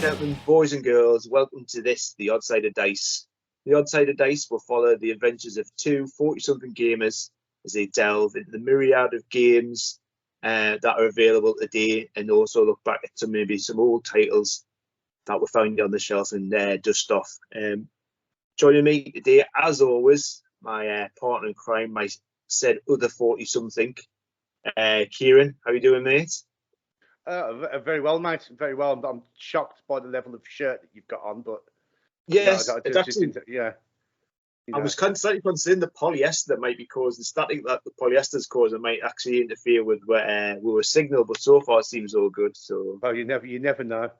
gentlemen, boys and girls, welcome to this, The Odd Side of Dice. The Odd Side of Dice will follow the adventures of two 40-something gamers as they delve into the myriad of games that are available today, and also look back at some old titles that were found on the shelf and dust off. Joining me today, as always, my partner in crime, my said other 40-something, Kieran. How you doing, mate? Very well, mate. Very well. I'm shocked by the level of shirt that you've got on, but yes, it's actually, yeah. I was slightly considering the polyester that might be causing static that the polyester's causing might actually interfere with our signal, but so far it seems all good. So well, you never know.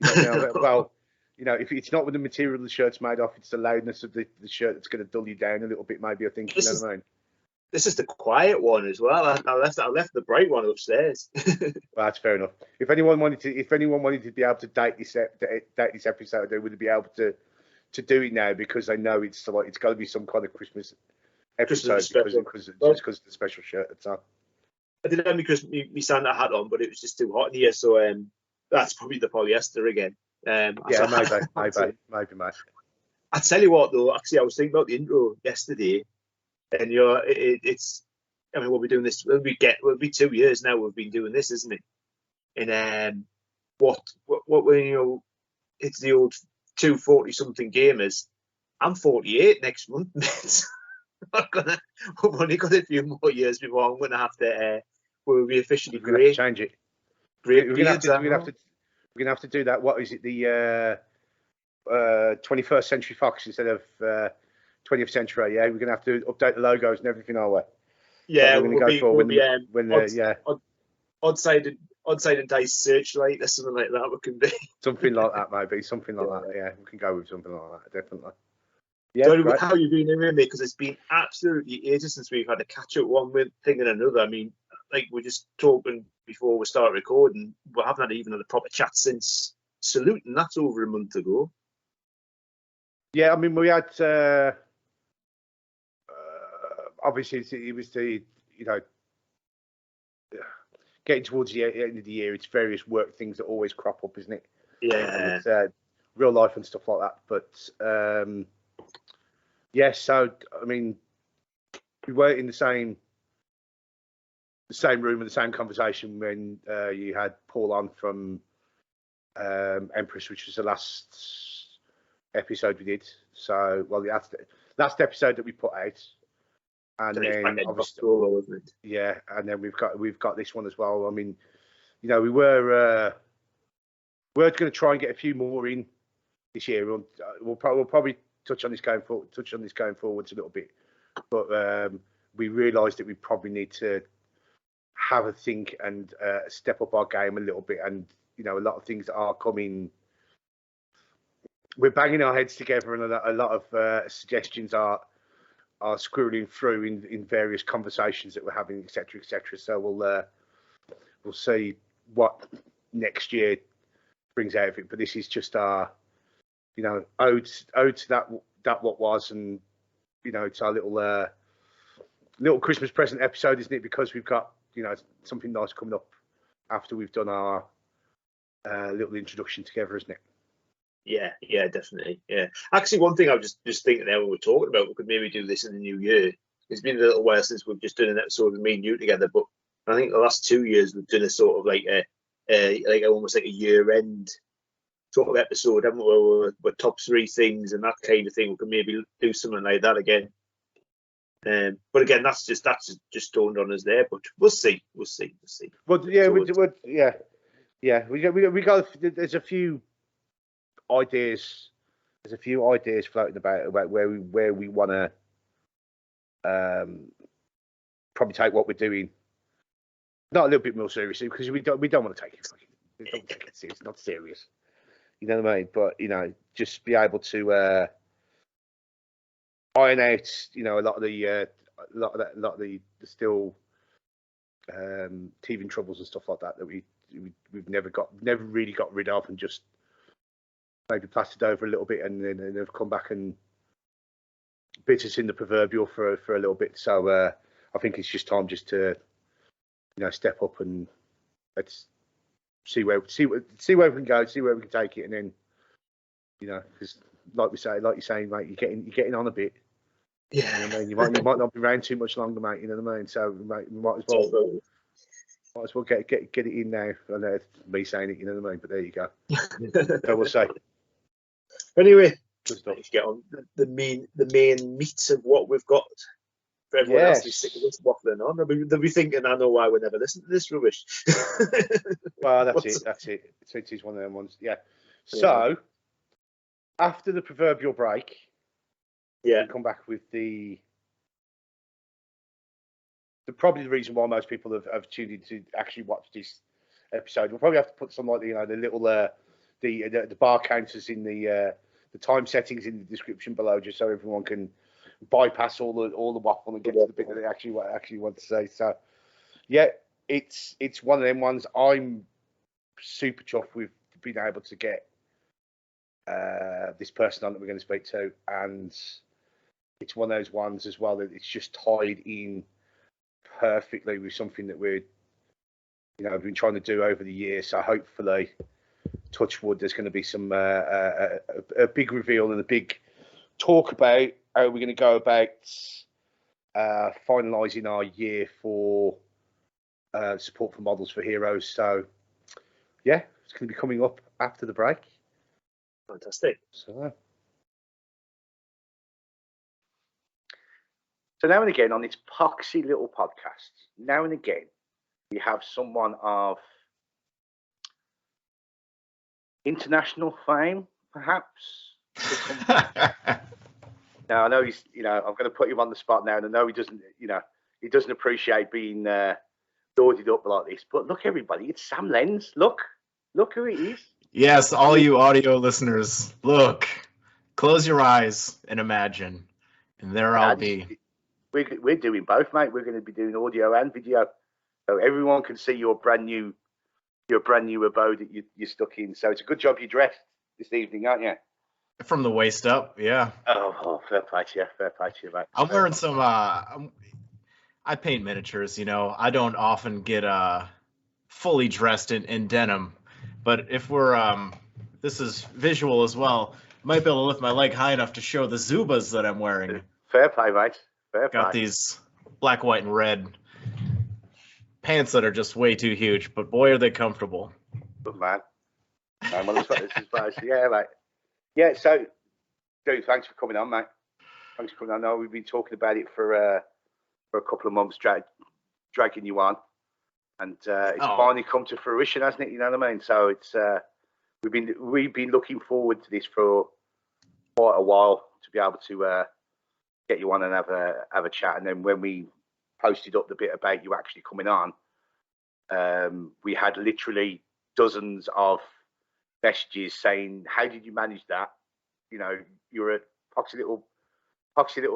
Well, if it's not with the material the shirt's made of, it's the loudness of the shirt that's going to dull you down a little bit, maybe. I think. You know what I mean? This is the quiet one as well. I left the bright one upstairs. Well, that's fair enough. If anyone wanted to be able to date this episode, they would be able to do it now, because they know it's got to be some kind of Christmas episode because of the special shirt that's on. I didn't have my Santa hat on, but it was just too hot in here, so that's probably the polyester again. Yeah, maybe, mate. I tell you what, though, actually, I was thinking about the intro yesterday. And it's. I mean, we'll be doing this. We'll be 2 years now. We've been doing this, isn't it? And what it's the old 240-something gamers. I'm 48 next month, mate. We've only got a few more years before I'm gonna have to. We'll be officially great. Change it. Great. We're gonna have to do that. What is it? The 21st Century Fox instead of 20th century, yeah. We're going to have to update the logos and everything, are we? Yeah, we're going to go for odd-sided dice searchlight or something like that. We can be something like that, maybe something like that. Yeah, we can go with something like that, definitely. Yeah. So how you been anyway, mate? Because it's been absolutely ages since we've had a catch-up one thing and another. I mean, like we're just talking before we start recording. We haven't even had a proper chat since Salute, and that's over a month ago. Yeah, I mean, we had. Obviously, it was getting towards the end of the year. It's various work things that always crop up, isn't it? Yeah. It's real life and stuff like that. But yeah, so I mean, we were in the same room and the same conversation when you had Paul on from Empress, which was the last episode we did. So, well, the last episode that we put out. And then obviously, yeah, and then we've got this one as well. I mean, we we're going to try and get a few more in this year. We'll probably touch on this going forwards a little bit, but we realised that we probably need to have a think and step up our game a little bit. And a lot of things that are coming, we're banging our heads together, and a lot of suggestions are squirreling through in various conversations that we're having, etc., etc. So we'll see what next year brings out of it. But this is just our, ode to that what was, and it's our little Christmas present episode, isn't it? Because we've got something nice coming up after we've done our little introduction together, isn't it? Yeah, definitely. Yeah. Actually, one thing I was just thinking there when we're talking about, we could maybe do this in the new year. It's been a little while since we've just done an episode of me and you together, but I think the last 2 years we've done a sort of like almost like a year-end sort of episode, haven't we? With top 3 things and that kind of thing. We could maybe do something like that again. But again, that's just dawned on us there. But we'll see. Well, yeah, we got. There's a few ideas. There's a few ideas floating about where we want to probably take what we're doing not a little bit more seriously, because we don't want to take it serious. It's not serious, you know what I mean? But just be able to iron out a lot of the still teething troubles and stuff like that we've never really got rid of, and just maybe plastered over a little bit, and then they've come back and bit us in the proverbial for a little bit. So I think it's just time just to step up and let's see where we can go, see where we can take it, and then because like you're saying, mate, you're getting on a bit. Yeah. You know what I mean? You might not be around too much longer, mate. You know what I mean? So, mate, we might as well get it in now. I know it's me saying it, you know what I mean? But there you go. So we'll say. Anyway, good stuff. Let's get on the main meat of what we've got. For everyone else who's sick of us waffling on, they'll be thinking, I know why we never listen to this rubbish. Well, that's it. It is one of them ones. Yeah. So, after the proverbial break, we come back with probably the reason why most people have tuned in to actually watch this episode. We'll probably have to put some like the little the bar counters in the time settings in the description below, just so everyone can bypass all the waffle and get to the bit that they actually want to say. So yeah, it's one of them ones. I'm super chuffed with being able to get this person on that we're going to speak to, and it's one of those ones as well that it's just tied in perfectly with something that we're been trying to do over the years. So hopefully, touch wood, there's going to be some a big reveal and a big talk about how we're going to go about finalising our year for support for Models for Heroes. So yeah, it's going to be coming up after the break. Fantastic. So now and again on this poxy little podcast, now and again we have someone of international fame, perhaps. Now I know he's, I'm going to put him on the spot now, and I know he doesn't appreciate being loaded up like this. But look, everybody, it's Sam Lenz. Look who it is. Yes, all you audio listeners, look, close your eyes and imagine, and there I'll be. We're doing both, mate. We're going to be doing audio and video, so everyone can see your brand new abode that you're stuck in. So it's a good job you dressed this evening, aren't you? From the waist up, yeah. Oh, fair play to you, mate. I'm wearing some. I paint miniatures. I don't often get fully dressed in denim, but if we're this is visual as well. Might be able to lift my leg high enough to show the Zubas that I'm wearing. Fair play, mate. Fair play. Got these black, white, and red pants that are just way too huge, but boy, are they comfortable. Good man. Well, this is yeah, mate. Yeah, so, dude, thanks for coming on, mate. Thanks for coming on. I know we've been talking about it for a couple of months, dragging you on, and it's finally come to fruition, hasn't it? You know what I mean? So it's we've been looking forward to this for quite a while to be able to get you on and have a chat. And then when we posted up the bit about you actually coming on, we had literally dozens of messages saying, "How did you manage that? You're a poxy little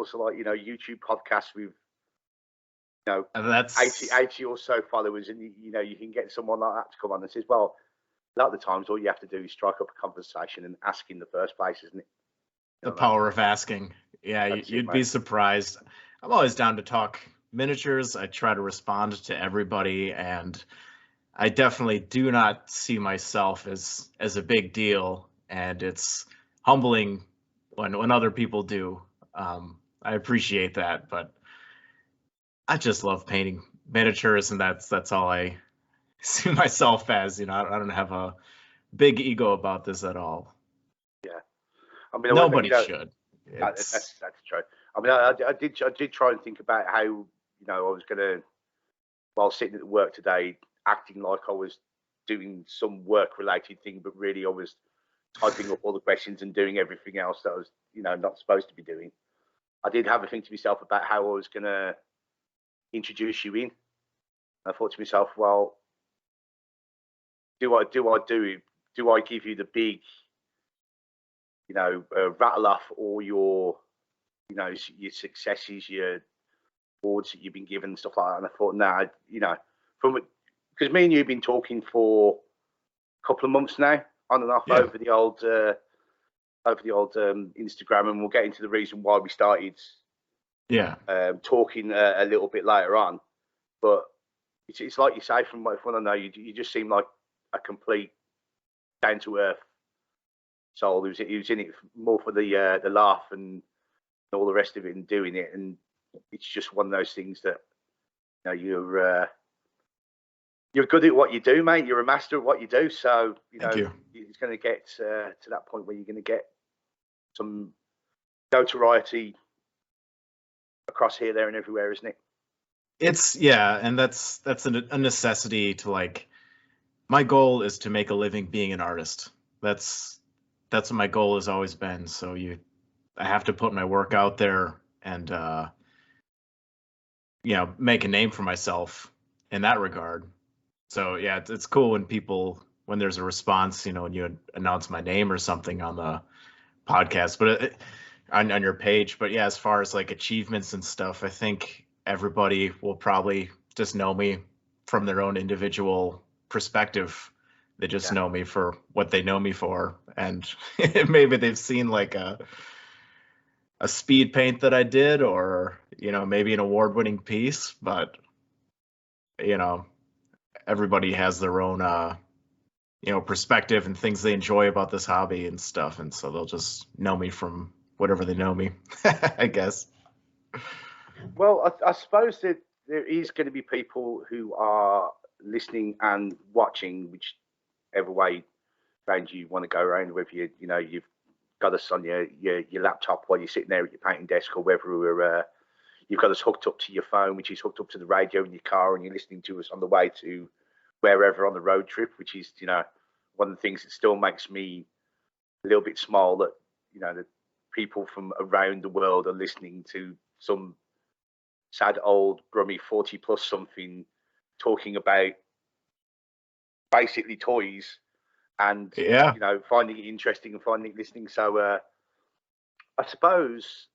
so like YouTube podcast with that's 80 or so followers, and you can get someone like that to come on and says, well, a lot of the times all you have to do is strike up a conversation and ask in the first place, isn't it?" The power of asking. Yeah, you'd be surprised. I'm always down to talk miniatures. I try to respond to everybody, and I definitely do not see myself as a big deal, and it's humbling when other people do. I appreciate that, but I just love painting miniatures, and that's all I see myself as. I don't have a big ego about this at all. Yeah, I mean, nobody should. That's true. I mean, I did try and think about how I was gonna, while sitting at work today, acting like I was doing some work-related thing, but really I was typing up all the questions and doing everything else that I was, not supposed to be doing. I did have a think to myself about how I was gonna introduce you in. I thought to myself, well, do I give you the big, rattle off all your, your successes, your awards that you've been given and stuff like that? And I thought, because me and you have been talking for a couple of months now, on and off over the old Instagram, and we'll get into the reason why we started talking a little bit later on. But it's like you say, from what I know, you just seem like a complete down to earth soul. He was in it more for the laugh and all the rest of it and doing it. And it's just one of those things that you're good at what you do, mate. You're a master at what you do. So it's going to get to that point where you're going to get some notoriety across here, there, and everywhere, isn't it? And that's a necessity to, like, my goal is to make a living being an artist. That's what my goal has always been. So I have to put my work out there and make a name for myself in that regard. So yeah, it's cool when there's a response, when you announce my name or something on the podcast, but on your page. But yeah, as far as like achievements and stuff, I think everybody will probably just know me from their own individual perspective. They just know me for what they know me for, and maybe they've seen like a speed paint that I did, or maybe an award-winning piece. But everybody has their own perspective and things they enjoy about this hobby and stuff, and so they'll just know me from whatever they know me. I guess. Well, I suppose that there is going to be people who are listening and watching, whichever way around you want to go around, whether you've got us on your laptop while you're sitting there at your painting desk, or whether you've got us hooked up to your phone, which is hooked up to the radio in your car, and you're listening to us on the way to wherever on the road trip, which is one of the things that still makes me a little bit small, that that people from around the world are listening to some sad old grummy 40 plus something talking about basically toys and finding it interesting and finding it listening. So I suppose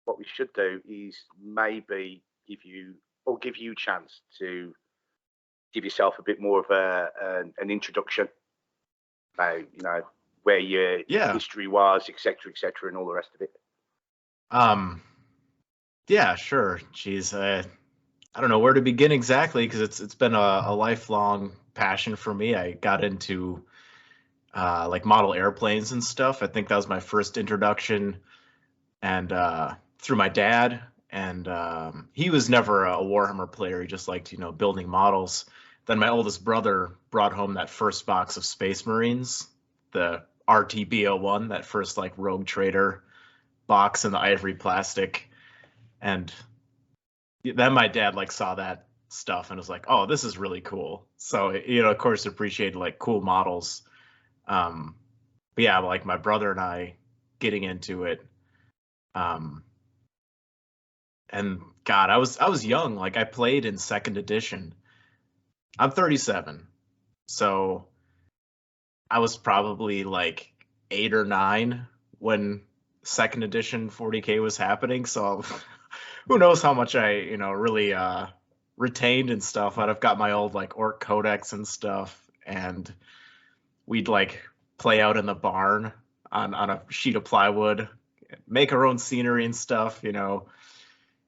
what we should do is maybe give you a chance to give yourself a bit more of an introduction about where your history was, etc., and all the rest of it. Yeah, sure. Geez, I don't know where to begin exactly, because it's been a lifelong passion for me. I got into like model airplanes and stuff. I think that was my first introduction, and through my dad. And he was never a Warhammer player. He just liked building models. Then my oldest brother brought home that first box of Space Marines, the RTB01, that first like Rogue Trader box in the ivory plastic. And then my dad like saw that stuff and was like, oh, this is really cool. So, of course, appreciated like cool models. But yeah, like my brother and I getting into it. And God, I was young. Like I played in second edition. I'm 37. So I was probably like 8 or 9 when second edition 40K was happening. So who knows how much I, really retained and stuff. I've got my old like Orc Codex and stuff, and we'd like play out in the barn on a sheet of plywood, make our own scenery and stuff. You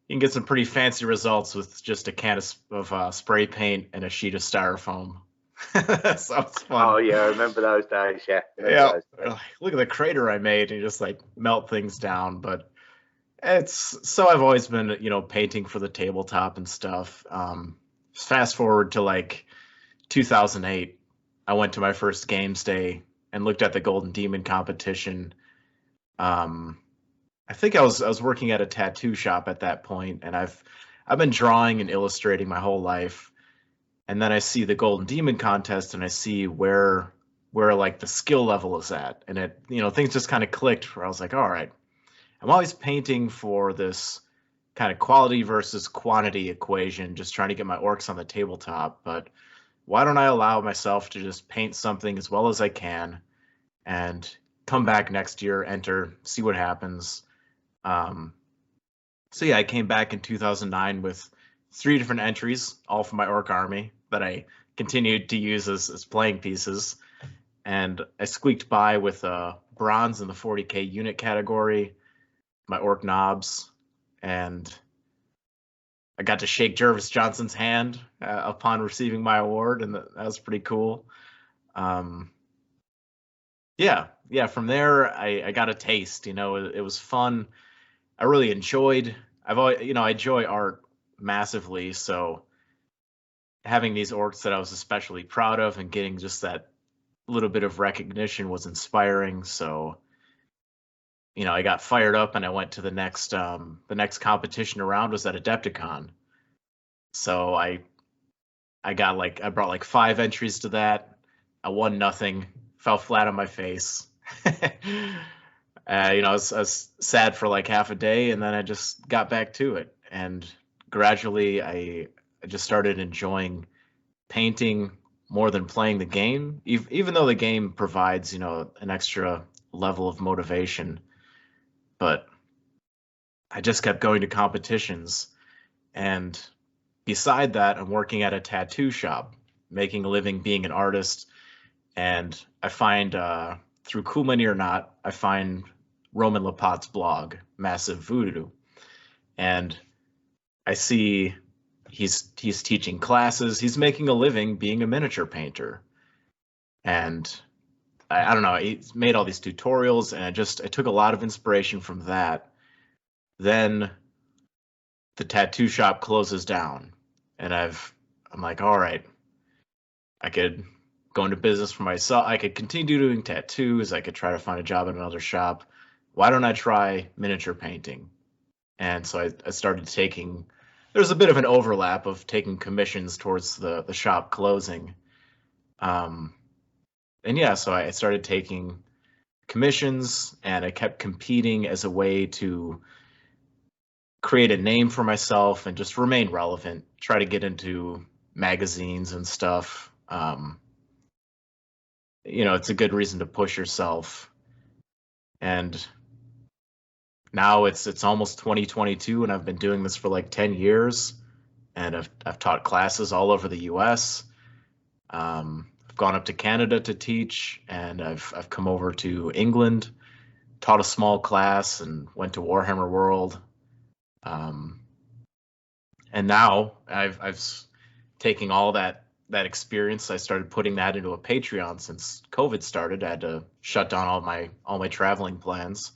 can get some pretty fancy results with just a can of spray paint and a sheet of styrofoam. That sounds fun. Oh yeah, I remember those days. Yeah. Yeah. Look at the crater I made, and you just like melt things down. But I've always been, painting for the tabletop and stuff. Fast forward to like 2008, I went to my first games day and looked at the Golden Demon competition. I think I was working at a tattoo shop at that point, and I've been drawing and illustrating my whole life. And then I see the Golden Demon contest, and I see where like the skill level is at, and it things just kind of clicked. Where I was like, all right, I'm always painting for this kind of quality versus quantity equation, just trying to get my orcs on the tabletop. But why don't I allow myself to just paint something as well as I can, and come back next year, enter, see what happens. So yeah, I came back in 2009 with 3 different entries, all from my orc army that I continued to use as playing pieces. And I squeaked by with a bronze in the 40K unit category, my orc knobs, and I got to shake Jervis Johnson's hand upon receiving my award, and that was pretty cool. Yeah. From there, I got a taste. It was fun. I really enjoyed. I've always, I enjoy art massively. So having these orcs that I was especially proud of and getting just that little bit of recognition was inspiring. So, I got fired up and I went to the next competition around was at Adepticon. So I brought like 5 entries to that. I won nothing, fell flat on my face. I was sad for like half a day, and then I just got back to it. And gradually, I just started enjoying painting more than playing the game, even though the game provides, an extra level of motivation. But I just kept going to competitions. And beside that, I'm working at a tattoo shop, making a living being an artist. And I find, through Cool Money or Not, I find Roman Lapot's blog, Massive Voodoo. And I see he's teaching classes. He's making a living being a miniature painter. And I don't know, he's made all these tutorials, and I took a lot of inspiration from that. Then the tattoo shop closes down, and I'm like, all right, I could go into business for myself. I could continue doing tattoos. I could try to find a job at another shop. Why don't I try miniature painting? And so I started taking, there's a bit of an overlap of taking commissions towards the shop closing. And yeah, so I started taking commissions, and I kept competing as a way to create a name for myself and just remain relevant, try to get into magazines and stuff. It's a good reason to push yourself. And now it's almost 2022, and I've been doing this for like 10 years, and I've taught classes all over the US. I've gone up to Canada to teach, and I've come over to England, taught a small class, and went to Warhammer World. And now I've taken all that experience. I started putting that into a Patreon since COVID started. I had to shut down all my traveling plans.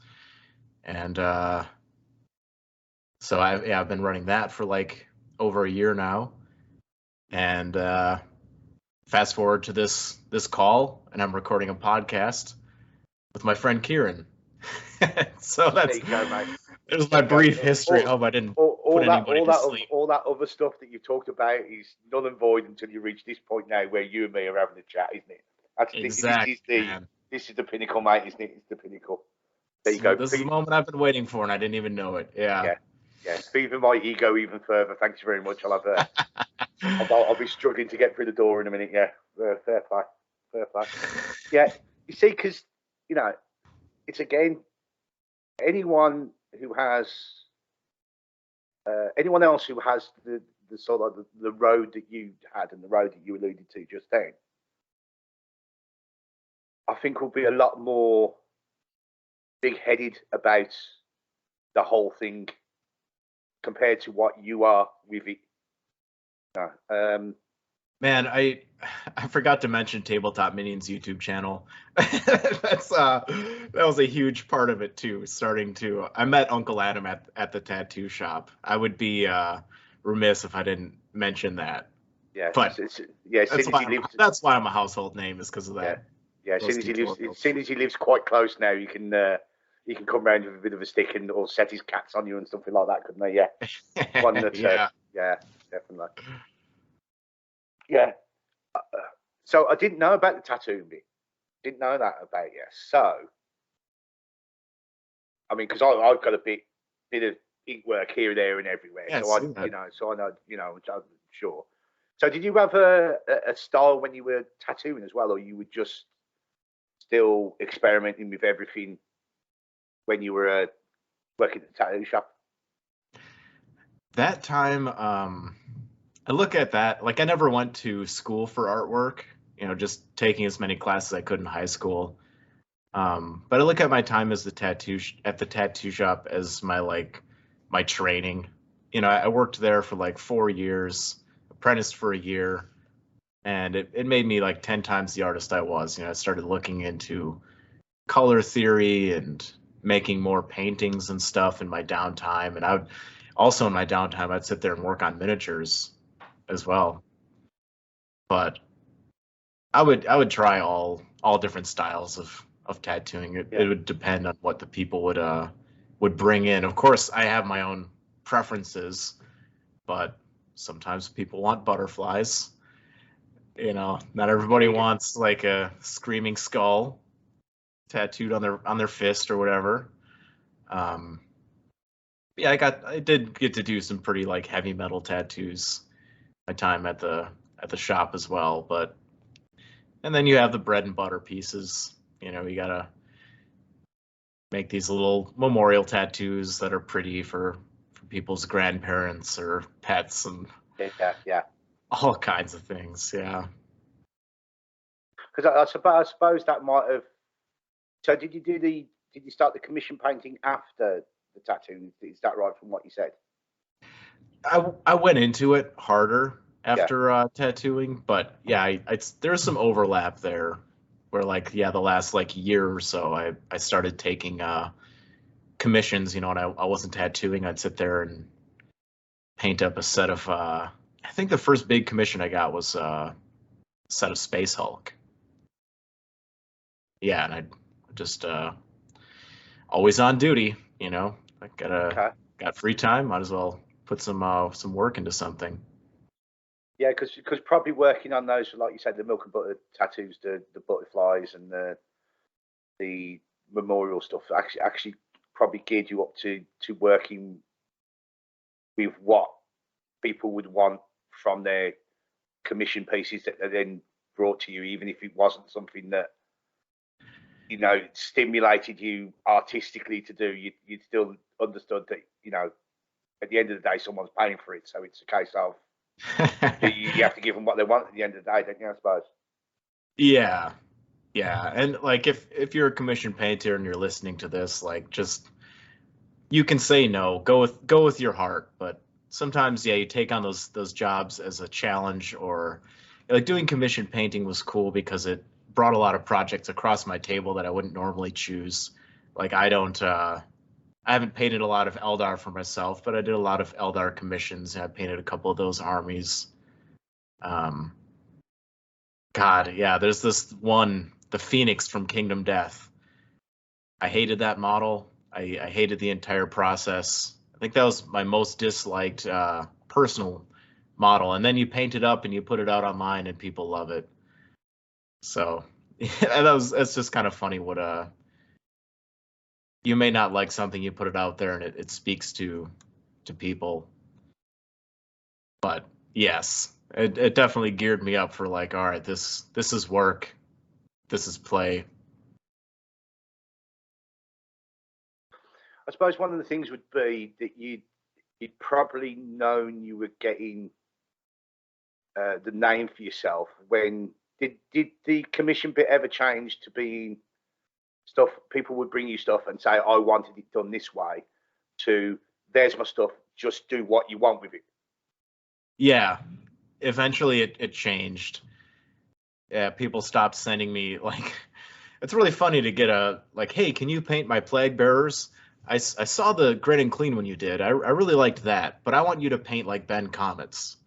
And so I've been running that for like over a year now. And fast forward to this call, and I'm recording a podcast with my friend Kieran. So that's, there you go, mate. There's my brief history. I didn't put anybody to sleep. All that other stuff that you talked about is null and void until you reach this point now where you and me are having a chat, isn't it? Exactly. This is the pinnacle, mate, isn't it? It's the pinnacle. There you go. This is the moment I've been waiting for, and I didn't even know it. Yeah. Feeding my ego even further. Thanks very much. I'll be struggling to get through the door in a minute. Yeah. Fair play. Yeah. You see, because it's again anyone else who has the sort of the road that you had and the road that you alluded to just then, I think will be a lot more big-headed about the whole thing compared to what you are with it. Man, I forgot to mention Tabletop Minions YouTube channel. That was a huge part of it too. I met Uncle Adam at the tattoo shop. I would be remiss if I didn't mention that. Yeah, but that's why I'm a household name, is because of that. Yeah. As soon as he lives quite close now, you can come round with a bit of a stick or set his cats on you and something like that, couldn't they? Yeah. Yeah, definitely. Yeah. So I didn't know about the tattoo bit. Didn't know that about you. So, I mean, because I've got a bit of ink work here, there, and everywhere. Yeah, so I know, I'm sure. So did you have a style when you were tattooing as well, or you were just still experimenting with everything when you were working at the tattoo shop? That time, I look at that, like I never went to school for artwork, just taking as many classes as I could in high school. But I look at my time as at the tattoo shop as my training. I worked there for like 4 years, apprenticed for a year, and it made me like 10 times the artist I was. I started looking into color theory and making more paintings and stuff in my downtime. And I would also, in my downtime, I'd sit there and work on miniatures as well. But I would try all different styles of tattooing. It would depend on what the people would bring in. Of course, I have my own preferences, but sometimes people want butterflies. Not everybody wants like a screaming skull tattooed on their fist or whatever. Yeah, I did get to do some pretty like heavy metal tattoos my time at the shop as well, and then you have the bread and butter pieces. You gotta make these little memorial tattoos that are pretty for people's grandparents or pets and all kinds of things. Yeah. Because I suppose that might have. So did you start the commission painting after the tattoo? Is that right from what you said? I went into it harder after tattooing, but yeah, there's some overlap there where the last year or so I started taking commissions, and I wasn't tattooing. I'd sit there and paint up a set of I think the first big commission I got was a set of Space Hulk. Yeah, and I just always on duty, I got free time, might as well put some work into something. Yeah, because probably working on those, like you said, the milk and butter tattoos, the butterflies and the memorial stuff, actually probably geared you up to working with what people would want from their commission pieces that are then brought to you, even if it wasn't something that stimulated you artistically to do. You'd still understood that at the end of the day someone's paying for it, so it's a case of you have to give them what they want at the end of the day, don't you, I suppose? Yeah, and if you're a commission painter and you're listening to this, just you can say no, go with your heart, but sometimes you take on those jobs as a challenge, or doing commission painting was cool because it brought a lot of projects across my table that I wouldn't normally choose. I haven't painted a lot of Eldar for myself, but I did a lot of Eldar commissions. I painted a couple of those armies. There's this one, the Phoenix from Kingdom Death. I hated that model. I hated the entire process. I think that was my most disliked personal model. And then you paint it up and you put it out online and people love it. So it's just kind of funny what you may not like something, you put it out there and it speaks to people. But yes, it definitely geared me up for all right, this is work, this is play. I suppose one of the things would be that you'd probably known you were getting the name for yourself when did the commission bit ever change to being stuff people would bring you stuff and say I wanted it done this way, to there's my stuff, just do what you want with it? Yeah, eventually it changed. Yeah, people stopped sending me it's really funny to get a hey, can you paint my plague bearers? I saw the Grit and Clean one you did. I really liked that, but I want you to paint like Ben Comets.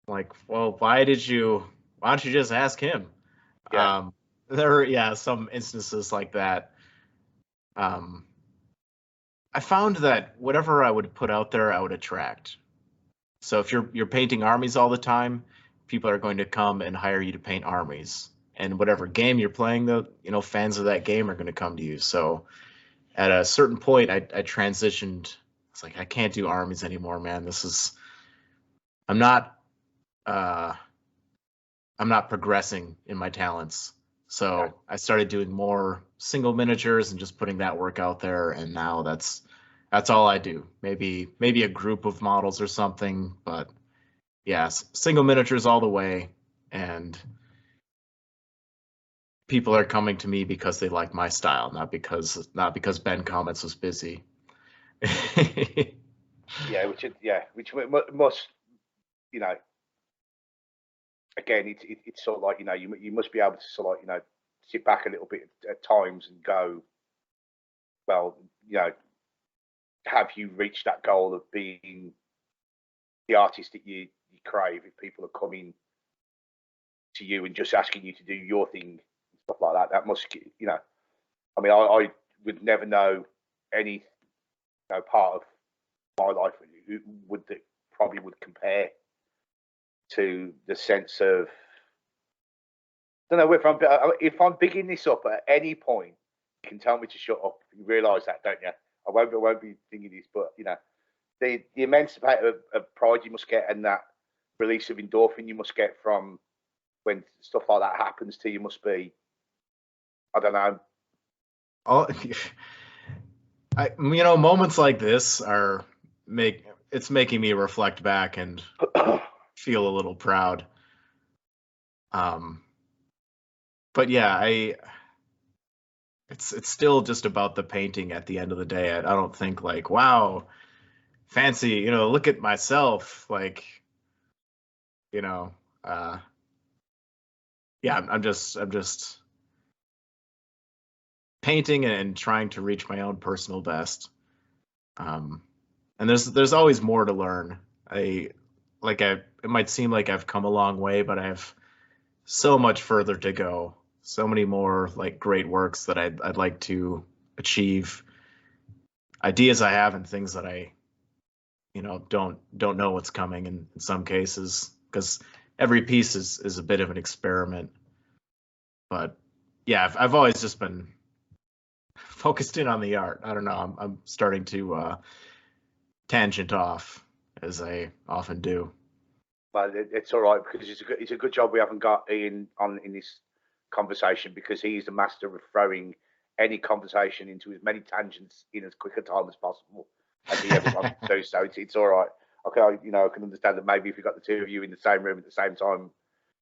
Well, why don't you just ask him? Yeah. There are some instances like that. I found that whatever I would put out there, I would attract. So if you're painting armies all the time, people are going to come and hire you to paint armies. And whatever game you're playing, fans of that game are going to come to you. So at a certain point, I transitioned. It's I can't do armies anymore, man. I'm not progressing in my talents. So I started doing more single miniatures and just putting that work out there. And now that's all I do. Maybe a group of models or something, but yes, single miniatures all the way. And people are coming to me because they like my style, not because Ben Comets was busy. which must, again, it's sort of like, you know, you must be able to sort of like, you know, sit back a little bit at times and go, well, you know, have you reached that goal of being the artist that you crave? If people are coming to you and just asking you to do your thing and stuff like that, that must, you know, I mean, I would never know any, you know, part of my life that probably would compare to the sense of, I don't know if I'm bigging this up at any point. You can tell me to shut up. You realise that, don't you? I won't be thinking this, but you know, the immense amount of pride you must get and that release of endorphin you must get from when stuff like that happens to you must be, I don't know. Oh, you know, moments like this it's making me reflect back and feel a little proud. But yeah, it's still just about the painting at the end of the day. I don't think like, wow, fancy, you know, look at myself, like, you know, yeah, I'm just painting and trying to reach my own personal best. And there's always more to learn. It might seem like I've come a long way, but I have so much further to go. So many more like great works that I'd like to achieve. Ideas I have and things that I, you know, don't know what's coming in some cases, because every piece is a bit of an experiment. But yeah, I've always just been focused in on the art. I don't know. I'm starting to tangent off as I often do. But it's all right because it's a good job we haven't got Ian on in this conversation, because he's the master of throwing any conversation into as many tangents in as quick a time as possible as he ever wants to do. So it's all right. Okay, you know, I can understand that maybe if we got the two of you in the same room at the same time,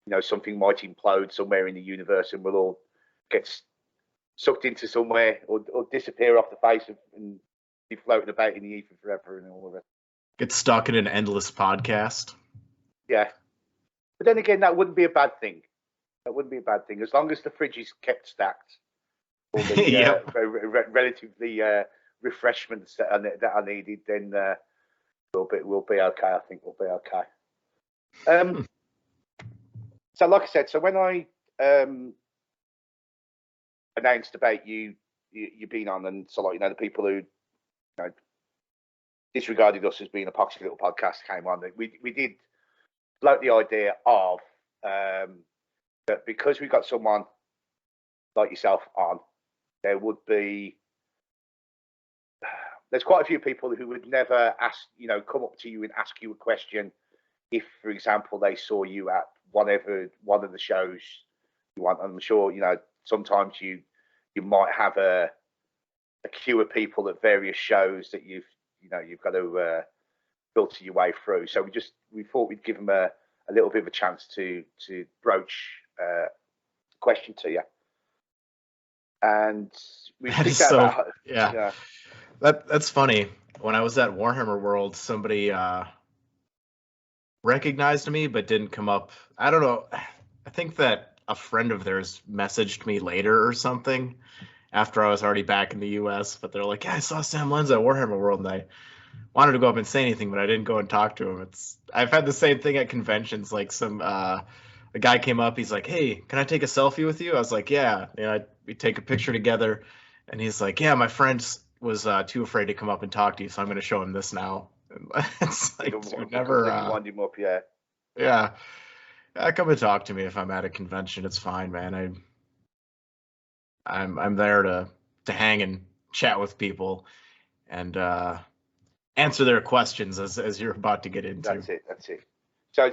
you know, something might implode somewhere in the universe and we'll all get sucked into somewhere or disappear off the face of and be floating about in the ether forever and all of it. Get stuck in an endless podcast. Yeah. But then again, that wouldn't be a bad thing. That wouldn't be a bad thing. As long as the fridge is kept stacked, all the Yep. relatively refreshments that are needed, then we'll be okay. I think we'll be okay. So like I said, so when I announced about you being on, and so like, you know, the people who, you know, disregarded us as being a poxy little podcast came on, we did float the idea of that because we got someone like yourself on, there's quite a few people who would never come up to you and ask you a question if, for example, they saw you at one of the shows you want. I'm sure, you know, sometimes you might have a queue of people at various shows that you've got to filter your way through. So we thought we'd give them a little bit of a chance to broach a question to you. And we picked out yeah. That's funny. When I was at Warhammer World, somebody recognized me but didn't come up. I don't know. I think that a friend of theirs messaged me later or something after I was already back in the US, but they're like, yeah, I saw Sam Lenz at Warhammer World and I wanted to go up and say anything, but I didn't go and talk to him. I've had the same thing at conventions. Like a guy came up, he's like, hey, can I take a selfie with you? I was like, yeah. You know, we take a picture together, and he's like, yeah, my friend was too afraid to come up and talk to you, so I'm going to show him this now. It's like, dude, never wind him up, yeah. Yeah, come and talk to me if I'm at a convention. It's fine, man. I'm there to hang and chat with people and answer their questions as you're about to get into. That's it.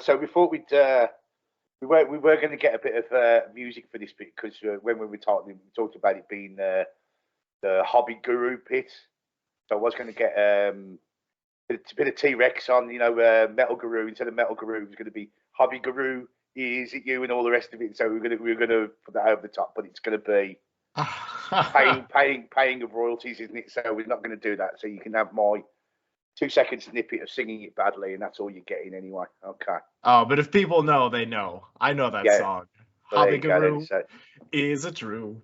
So we thought we were going to get a bit of music for this bit, because when we talked about it being the hobby guru pit. So I was going to get a bit of T-Rex on, you know, Metal Guru. Instead of Metal Guru, it was going to be Hobby Guru. Is it you and all the rest of it? So we're going to put that over the top, but it's going to be paying of royalties, isn't it? So we're not going to do that. So you can have my 2-second snippet of singing it badly, and that's all you're getting anyway. Okay. Oh, but if people know, they know. I know that song. Well, Hobby Guru, is it true?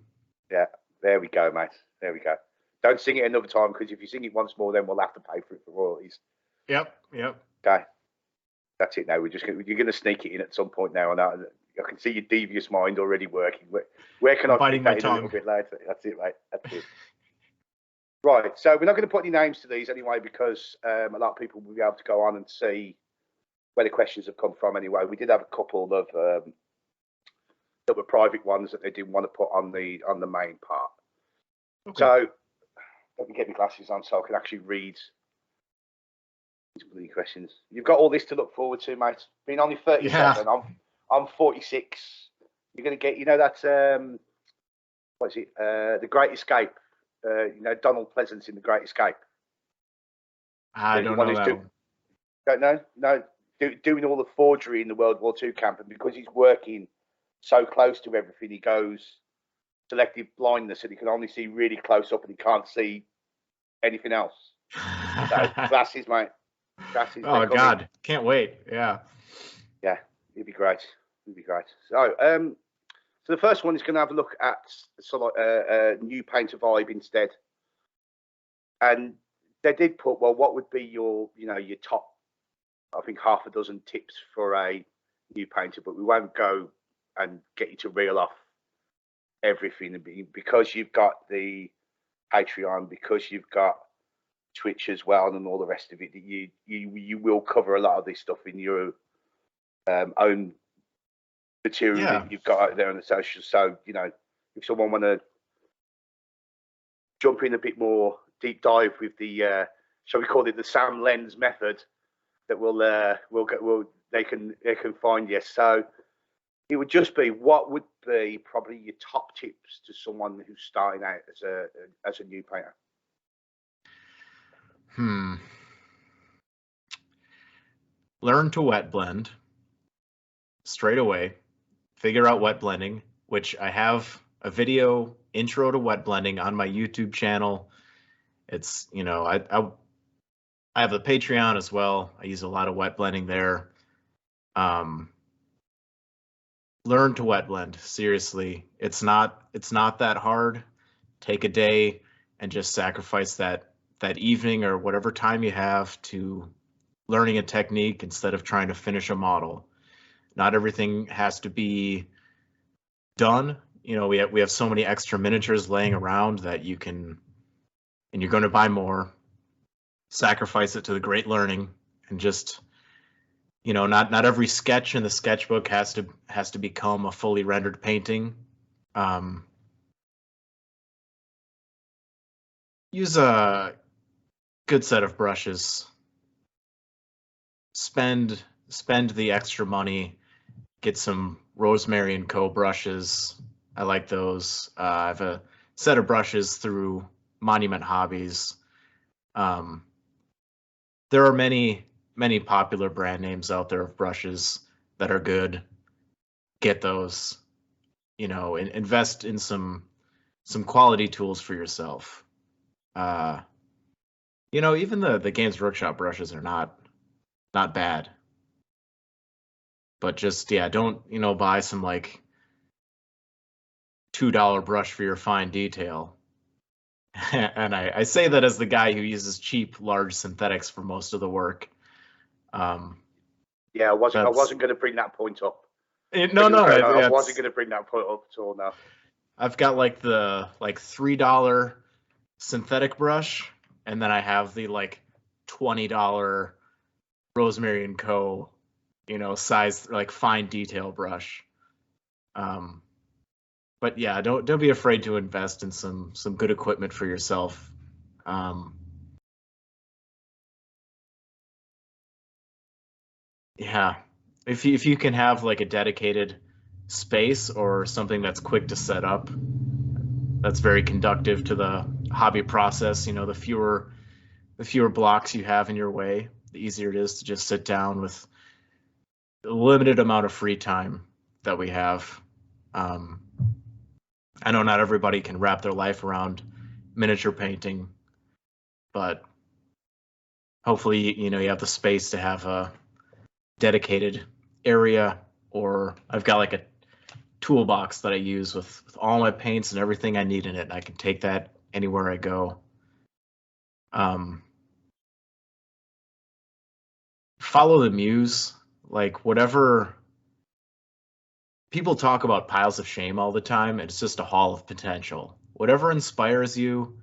Yeah, there we go, mate. There we go. Don't sing it another time, because if you sing it once more, then we'll have to pay for it for royalties. Yep. Okay. That's it now. You're going to sneak it in at some point now. And I can see your devious mind already working. Where can I biting my that in tongue a little bit later? That's it, mate. That's it. Right. So we're not going to put any names to these anyway, because a lot of people will be able to go on and see where the questions have come from anyway. We did have a couple of that were private ones that they didn't want to put on the main part. Okay. So let me get my glasses on so I can actually read these questions. You've got all this to look forward to, mate. Being only 37, yeah. I'm 46. You're going to get, that what is it? The Great Escape. Donald Pleasance in The Great Escape. I don't know that one. Don't know? No, doing all the forgery in the World War II camp, and because he's working so close to everything, he goes selective blindness, and he can only see really close up, and he can't see anything else. So, glasses, mate. Glasses. Oh God, can't wait. Yeah, it'd be great. So, so the first one is going to have a look at new painter vibe instead, and they did put, well, what would be your top, I think, half a dozen tips for a new painter, but we won't go and get you to reel off everything, because you've got the Patreon, because you've got Twitch as well, and all the rest of it. You will cover a lot of this stuff in your own material that you've got out there on the socials. So if someone want to jump in a bit more deep dive with the shall we call it the Sam Lenz method, that they can find you. So it would just be, what would be probably your top tips to someone who's starting out as a new painter? Learn to wet blend straight away. Figure out wet blending, which I have a video intro to wet blending on my YouTube channel. It's, I have a Patreon as well. I use a lot of wet blending there. Learn to wet blend. Seriously, it's not that hard. Take a day and just sacrifice that evening or whatever time you have to learning a technique instead of trying to finish a model. Not everything has to be done. We have so many extra miniatures laying around that you can, and you're going to buy more. Sacrifice it to the great learning, and just, not every sketch in the sketchbook has to become a fully rendered painting. Use a good set of brushes. Spend the extra money. Get some Rosemary & Co. brushes. I like those. I have a set of brushes through Monument Hobbies. There are many popular brand names out there of brushes that are good. Get those. Invest in some quality tools for yourself. Even the Games Workshop brushes are not bad. But just, don't, buy some like $2 brush for your fine detail. And I say that as the guy who uses cheap, large synthetics for most of the work. I wasn't going to bring that point up. I wasn't going to bring that point up at all. No. I've got like the $3 synthetic brush, and then I have the like $20 Rosemary & Co. Size, like fine detail brush. But yeah, don't be afraid to invest in some good equipment for yourself. If you can have like a dedicated space or something that's quick to set up, that's very conductive to the hobby process. The fewer blocks you have in your way, the easier it is to just sit down with the limited amount of free time that we have. I know not everybody can wrap their life around miniature painting, but hopefully, you have the space to have a dedicated area, or I've got like a toolbox that I use with all my paints and everything I need in it. And I can take that anywhere I go. Follow the muse, like whatever. People talk about piles of shame all the time. It's just a hall of potential. Whatever inspires you,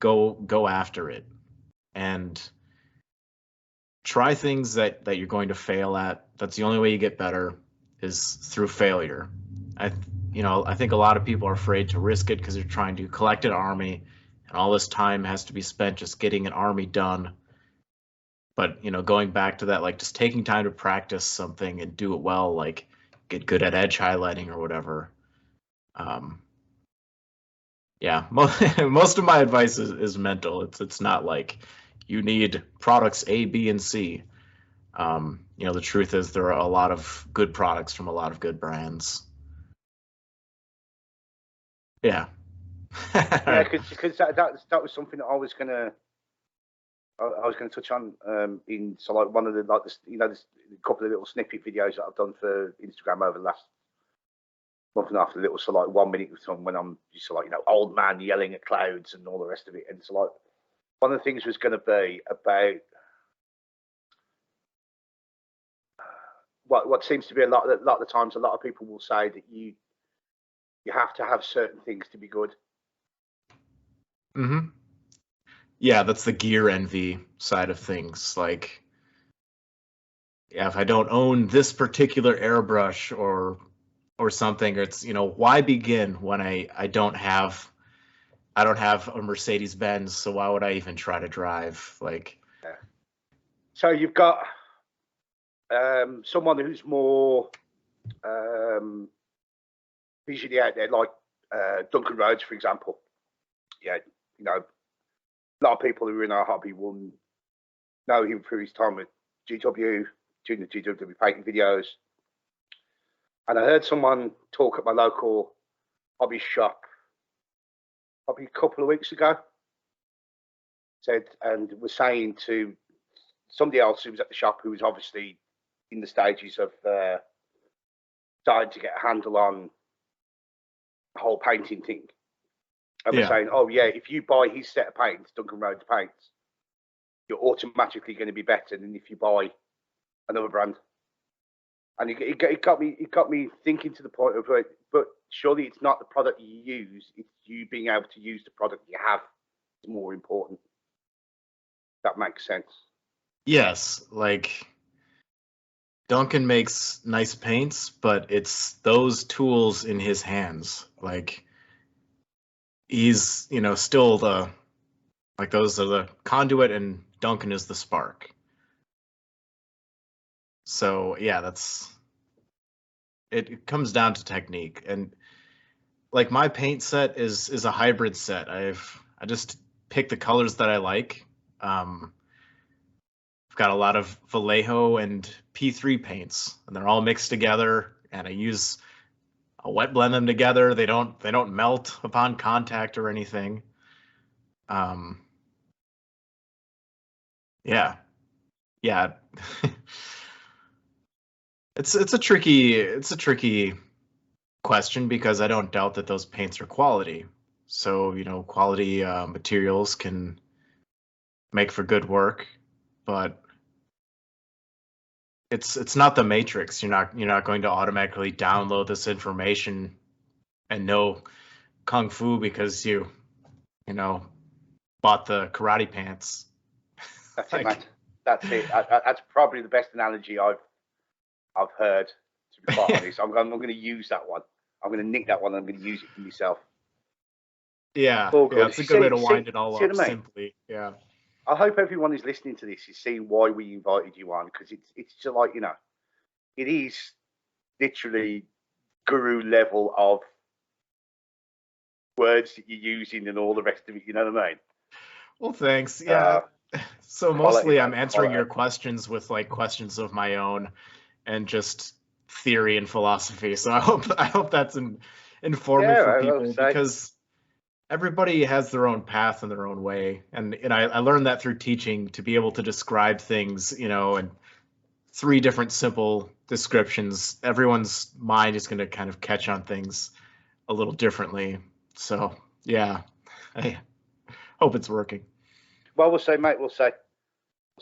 go after it, and try things that you're going to fail at. That's the only way you get better, is through failure. I think a lot of people are afraid to risk it because they're trying to collect an army, and all this time has to be spent just getting an army done. But going back to that, like just taking time to practice something and do it well, like get good at edge highlighting or whatever. Yeah, most of my advice is mental. It's not like you need products A, B, and C. The truth is there are a lot of good products from a lot of good brands. Yeah. Yeah, because that was something that I was gonna touch on so like one of the there's a couple of little snippet videos that I've done for Instagram over the last month and a half, little like 1 minute with some when I'm just like old man yelling at clouds and all the rest of it. And so like one of the things was going to be about what seems to be a lot of the times a lot of people will say that you have to have certain things to be good. Mm-hmm. Yeah, that's the gear envy side of things. Like, yeah, if I don't own this particular airbrush or something, it's why begin when I don't have a Mercedes Benz, so why would I even try to drive? Like, yeah. So you've got someone who's more visually out there, like Duncan Rhodes, for example. Yeah, a lot of people who are in our hobby will know him through his time with GW, doing the GW painting videos. And I heard someone talk at my local hobby shop probably a couple of weeks ago. And was saying to somebody else who was at the shop, who was obviously in the stages of starting to get a handle on the whole painting thing. And we're saying, oh yeah, if you buy his set of paints, Duncan Rhodes paints, you're automatically going to be better than if you buy another brand. And it got me thinking to the point of, but surely it's not the product you use; it's you being able to use the product you have is more important. That makes sense. Yes, like Duncan makes nice paints, but it's those tools in his hands. Like, he's still those are the conduit and Duncan is the spark. So yeah, it comes down to technique. And like my paint set is a hybrid set. I just pick the colors that I like. I've got a lot of Vallejo and P3 paints, and they're all mixed together, and I wet blend them together. They don't melt upon contact or anything. Yeah. It's a tricky question, because I don't doubt that those paints are quality. So, quality materials can make for good work, but it's not the Matrix. You're not going to automatically download this information and know Kung Fu because you bought the karate pants. That's it, mate. That's it. That's probably the best analogy I've heard, to be quite honest. I'm going to use that one. I'm going to nick that one and I'm going to use it for myself. Yeah, it's a good way to wind it all up simply. Yeah. I hope everyone who's listening to this is seeing why we invited you on, because it's just like, it is literally guru level of words that you're using and all the rest of it, you know what I mean? Well, thanks. Yeah. So mostly I'm answering your questions with like questions of my own and just theory and philosophy. So I hope that's informative for people, because everybody has their own path and their own way. And I learned that through teaching, to be able to describe things, in 3 different simple descriptions. Everyone's mind is going to kind of catch on things a little differently. So yeah, I hope it's working. Well, we'll see, mate. We'll see.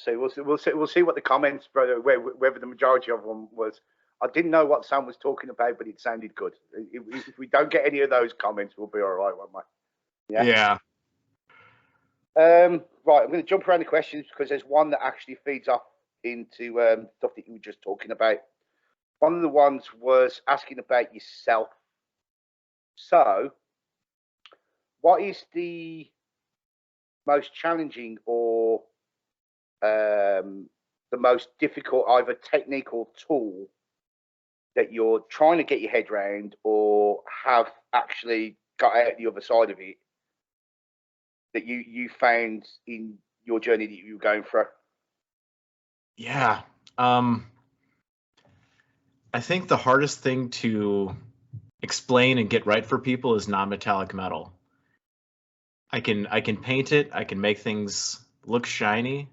We'll see what the comments, brother, whether the majority of them was, I didn't know what Sam was talking about, but it sounded good. If we don't get any of those comments, we'll be all right, won't we? Yeah. Right, I'm going to jump around the questions because there's one that actually feeds off into stuff that you were just talking about. One of the ones was asking about yourself. So, what is the most challenging or the most difficult either technique or tool that you're trying to get your head around or have actually got out the other side of it that you found in your journey that you were going through? Yeah. I think the hardest thing to explain and get right for people is non-metallic metal. I can paint it, I can make things look shiny,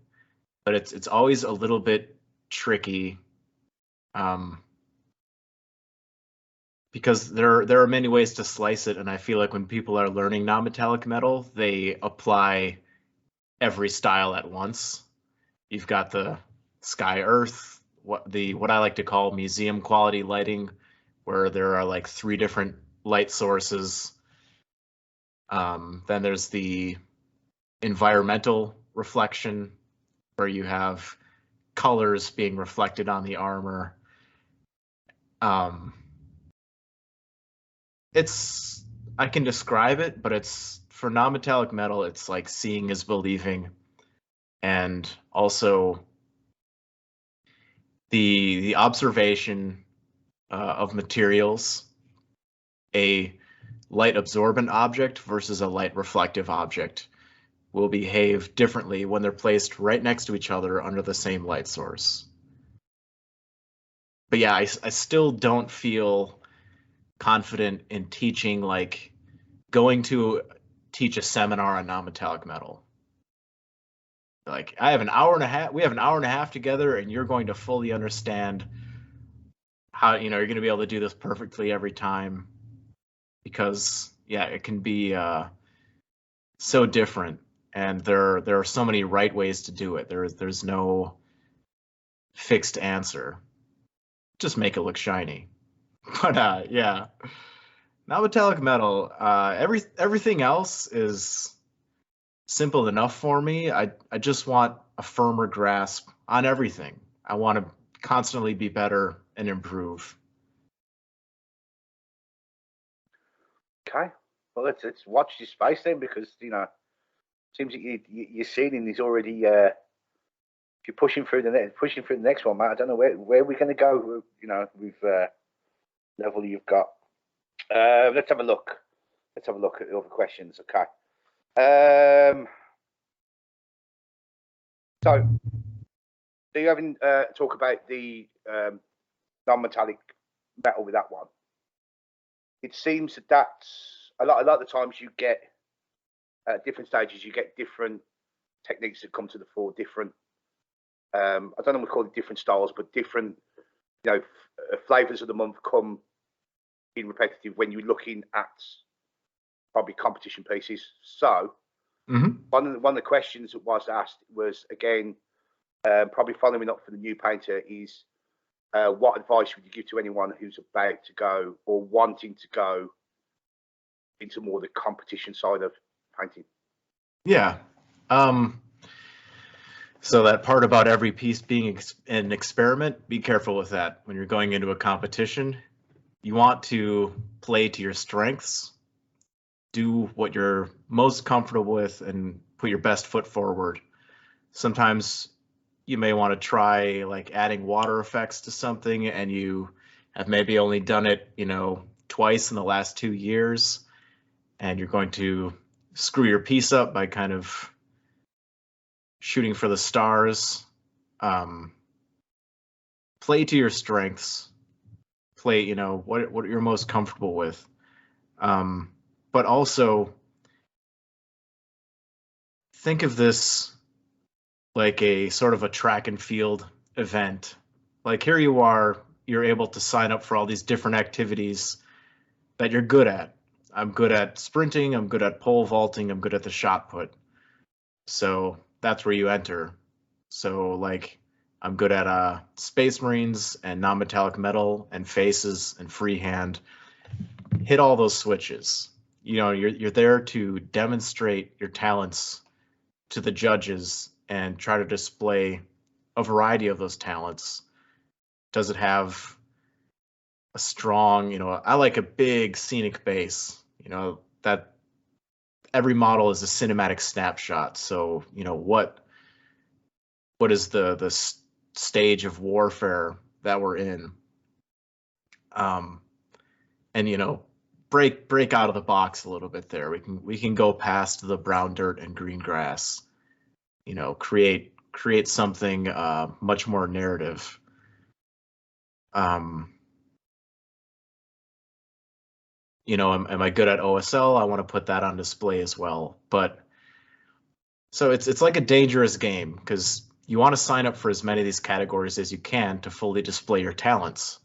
but it's always a little bit tricky, because there are many ways to slice it, and I feel like when people are learning non-metallic metal, they apply every style at once. You've got the sky earth, what I like to call museum quality lighting, where there are like 3 different light sources. Then there's the environmental reflection, where you have colors being reflected on the armor. I can describe it, but it's, for non-metallic metal, it's like seeing is believing. And also the observation of materials. A light absorbent object versus a light reflective object will behave differently when they're placed right next to each other under the same light source. But yeah, I still don't feel confident in teaching, like going to teach a seminar on non-metallic metal. Like, we have an hour and a half together, and you're going to fully understand how, you're going to be able to do this perfectly every time, because yeah, it can be so different, and there are so many right ways to do it. There's no fixed answer. Just make it look shiny. But yeah, non-metallic metal, everything else is simple enough for me. I just want a firmer grasp on everything. I want to constantly be better and improve. Okay, well, let's watch this space then, because seems like your ceiling is already. If you're pushing through the next one, mate, I don't know where we're going to go. With level you've got. Let's have a look. Let's have a look at the other questions. Okay. So, do you having talk about the non-metallic metal with that one? It seems that that's a lot of the times you get at different stages, you get different techniques that come to the fore, different I don't know what we call it, different styles, but different flavors of the month come in repetitive when you're looking at probably competition pieces. So one of the questions that was asked was, again, probably following up for the new painter, is what advice would you give to anyone who's about to go or wanting to go into more the competition side of painting? Yeah. So that part about every piece being an experiment, be careful with that. When you're going into a competition, you want to play to your strengths, do what you're most comfortable with, and put your best foot forward. Sometimes you may want to try like adding water effects to something, and you have maybe only done it, twice in the last 2 years, and you're going to screw your piece up by kind of shooting for the stars. Play to your strengths. Play, what you're most comfortable with. But also, think of this like a sort of a track and field event. Like here you are, you're able to sign up for all these different activities that you're good at. I'm good at sprinting, I'm good at pole vaulting, I'm good at the shot put. So that's where you enter. So like I'm good at Space Marines and non-metallic metal and faces and freehand. Hit all those switches. You know, you're there to demonstrate your talents to the judges and try to display a variety of those talents. Does it have a strong, I like a big scenic base, that every model is a cinematic snapshot. So, what is the stage of warfare that we're in? And break out of the box a little bit there. We can go past the brown dirt and green grass. Create something much more narrative. Am I good at OSL? I want to put that on display as well. But so it's like a dangerous game because you want to sign up for as many of these categories as you can to fully display your talents.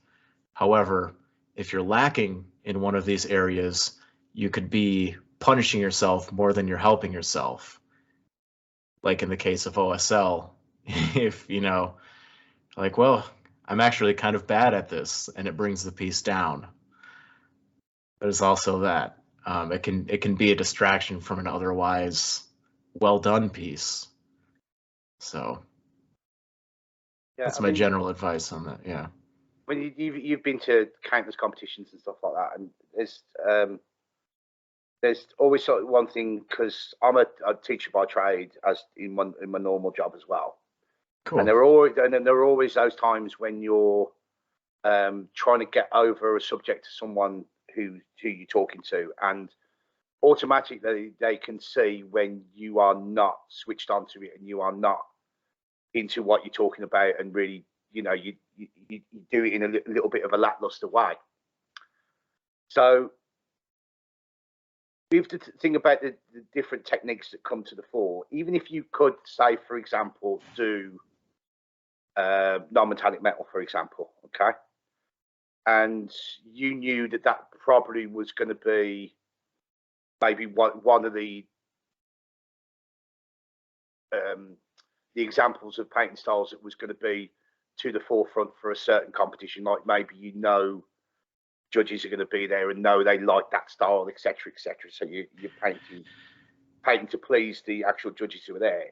However, if you're lacking in one of these areas, you could be punishing yourself more than you're helping yourself. Like in the case of OSL, if, like, well, I'm actually kind of bad at this, and it brings the piece down. There's also that. It can be a distraction from an otherwise well done piece. So that's my general advice on that. Yeah. When you've been to countless competitions and stuff like that, and there's always sort of one thing, because I'm a teacher by trade, as in my normal job as well. Cool. And there are always those times when you're trying to get over a subject to someone who you're talking to, and automatically they can see when you are not switched onto it and you are not into what you're talking about, and really, you do it in a little bit of a lackluster way. So we have to think about the different techniques that come to the fore. Even if you could, say, for example, do non-metallic metal, for example, okay, and you knew that probably was going to be maybe one of the examples of painting styles that was going to be to the forefront for a certain competition, like maybe judges are going to be there and know they like that style, etc., etc. So you're painting to please the actual judges who are there,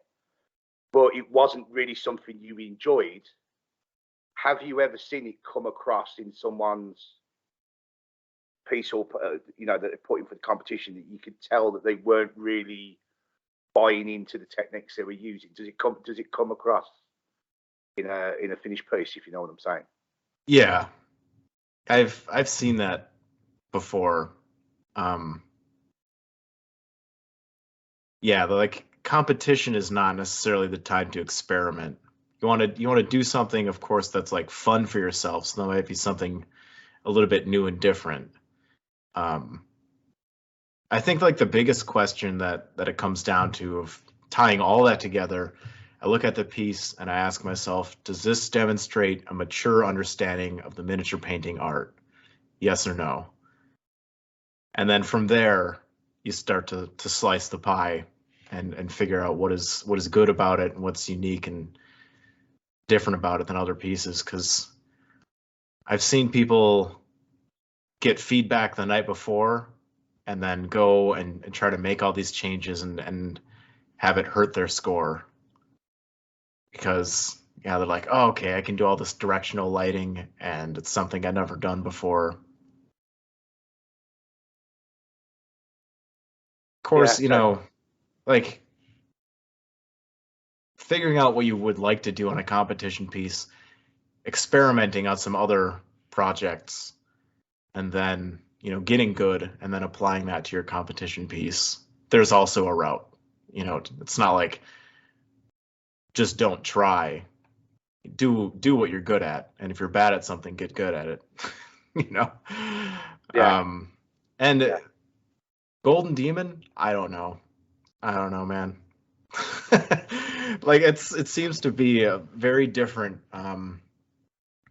but it wasn't really something you enjoyed. Have you ever seen it come across in someone's piece, or that they're putting for the competition, that you could tell that they weren't really buying into the techniques they were using? Does it come across in a finished piece, if you know what I'm saying? Yeah, I've seen that before. Yeah, like competition is not necessarily the time to experiment. You want to do something, of course, that's like fun for yourself. So that might be something a little bit new and different. I think like the biggest question that it comes down to, of tying all that together, I look at the piece and I ask myself, does this demonstrate a mature understanding of the miniature painting art? Yes or no? And then from there, you start to slice the pie and figure out what is good about it and what's unique and different about it than other pieces. Because I've seen people get feedback the night before and then go and try to make all these changes and have it hurt their score. Because, they're like, oh, okay, I can do all this directional lighting, and it's something I've never done before. Of course, like figuring out what you would like to do on a competition piece, experimenting on some other projects, and then, getting good and then applying that to your competition piece. There's also a route. It's not like just don't try. Do what you're good at, and if you're bad at something, get good at it. Yeah. Golden Demon, I don't know, man. Like it seems to be a very different. Of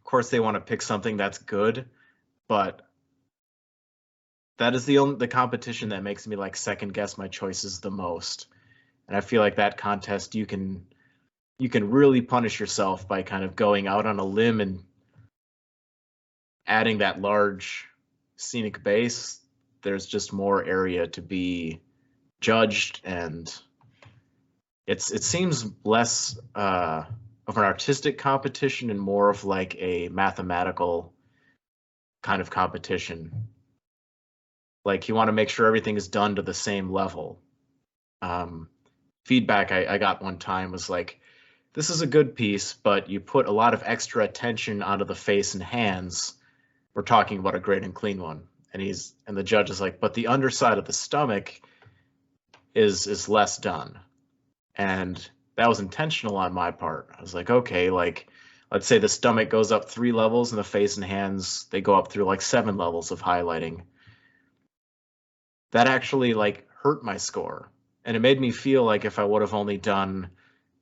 course, they want to pick something that's good, but that is the competition that makes me like second guess my choices the most. And I feel like that contest you can really punish yourself by kind of going out on a limb and adding that large scenic base. There's just more area to be judged, and it seems less of an artistic competition and more of like a mathematical kind of competition. Like you want to make sure everything is done to the same level. Feedback I got one time was like, this is a good piece, but you put a lot of extra attention onto the face and hands. We're talking about a great and clean one. And the judge is like, but the underside of the stomach is less done. And that was intentional on my part. I was like, okay, like let's say the stomach goes up 3 levels and the face and hands, they go up through like 7 levels of highlighting. That actually like hurt my score. And it made me feel like if I would have only done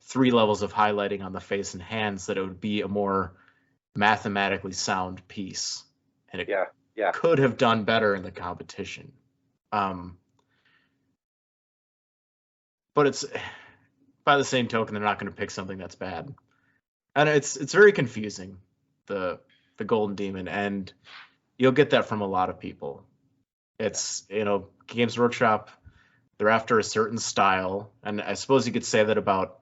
3 levels of highlighting on the face and hands, that it would be a more mathematically sound piece. And it could have done better in the competition. But it's by the same token, they're not going to pick something that's bad. And it's very confusing, the Golden Demon, and you'll get that from a lot of people. It's, Games Workshop, they're after a certain style, and I suppose you could say that about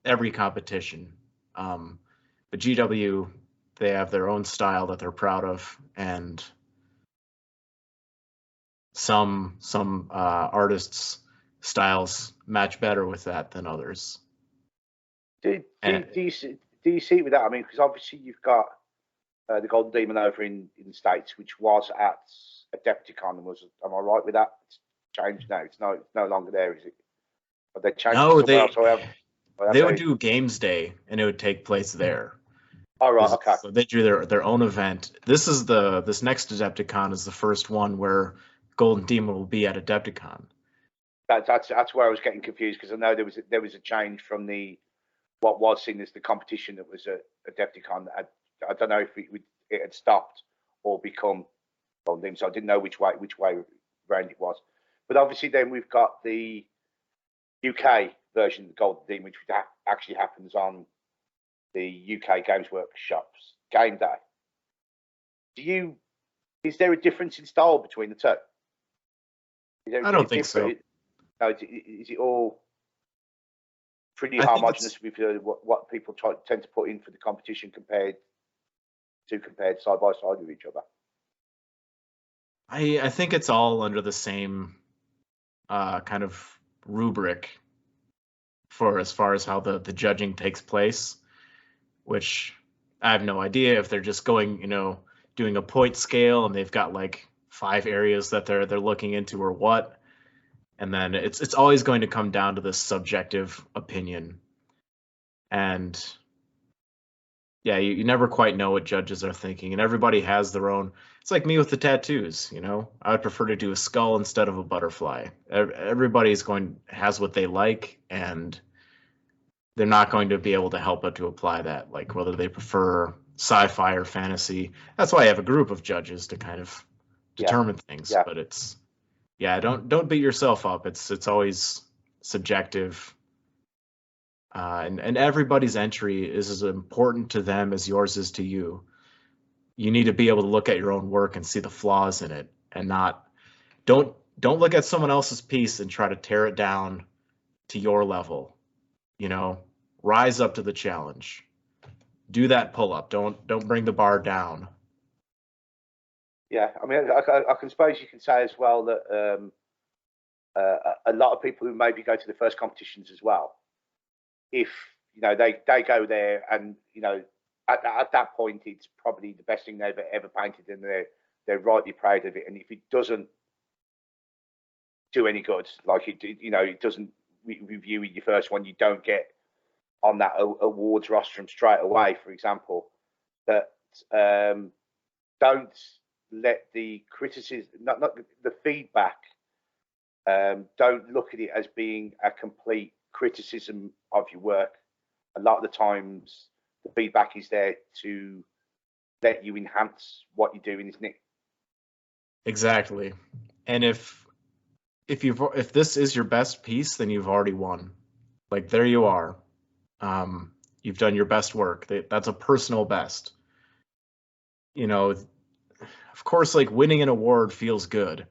every competition. But GW, they have their own style that they're proud of, and some artists' styles match better with that than others. Do you see it with that? I mean, because obviously you've got the Golden Demon over in the States, which was at Adepticon. Am I right with that? It's changed now. It's no longer there, is it? Have they changed it somewhere else? They would do Games Day, and it would take place there. Oh, right, okay. So they do their own event. This next Adepticon is the first one where Golden Demon will be at Adepticon. That's where I was getting confused, because I know there was a change from what was seen as the competition that was at Adepticon. I don't know if it had stopped or become Golden Demon, so I didn't know which way round it was. But obviously, then we've got the UK version of the Golden Demon, which actually happens on the UK Games Workshop's game day. Is there a difference in style between the two? I don't think so. No, is it all pretty homogenous with what people tend to put in for the competition compared side by side with each other? I think it's all under the same kind of rubric for as far as how the judging takes place, which I have no idea if they're just going, doing a point scale and they've got like 5 areas that they're looking into or what. And then it's always going to come down to this subjective opinion. And yeah, you never quite know what judges are thinking, and everybody has their own. It's like me with the tattoos, I would prefer to do a skull instead of a butterfly. Everybody's has what they like, and they're not going to be able to help but to apply that, like whether they prefer sci-fi or fantasy. That's why I have a group of judges to kind of determine things. Yeah. But don't beat yourself up. It's always subjective. And everybody's entry is as important to them as yours is to you. You need to be able to look at your own work and see the flaws in it, and don't look at someone else's piece and try to tear it down to your level. Rise up to the challenge. Do that pull up. Don't bring the bar down. Yeah, I mean, I can suppose you can say as well that a lot of people who maybe go to the first competitions as well, if they go there and at that point it's probably the best thing they've ever painted, and they're rightly proud of it. And if it doesn't do any good, like it doesn't review your first one, you don't get on that awards rostrum straight away, for example, that don't let the criticism, not the feedback, don't look at it as being a complete criticism of your work, a lot of the times the feedback is there to let you enhance what you're doing, isn't it? Exactly. And if this is your best piece, then you've already won. Like, there you are. You've done your best work. That's a personal best. You know, of course, like, winning an award feels good.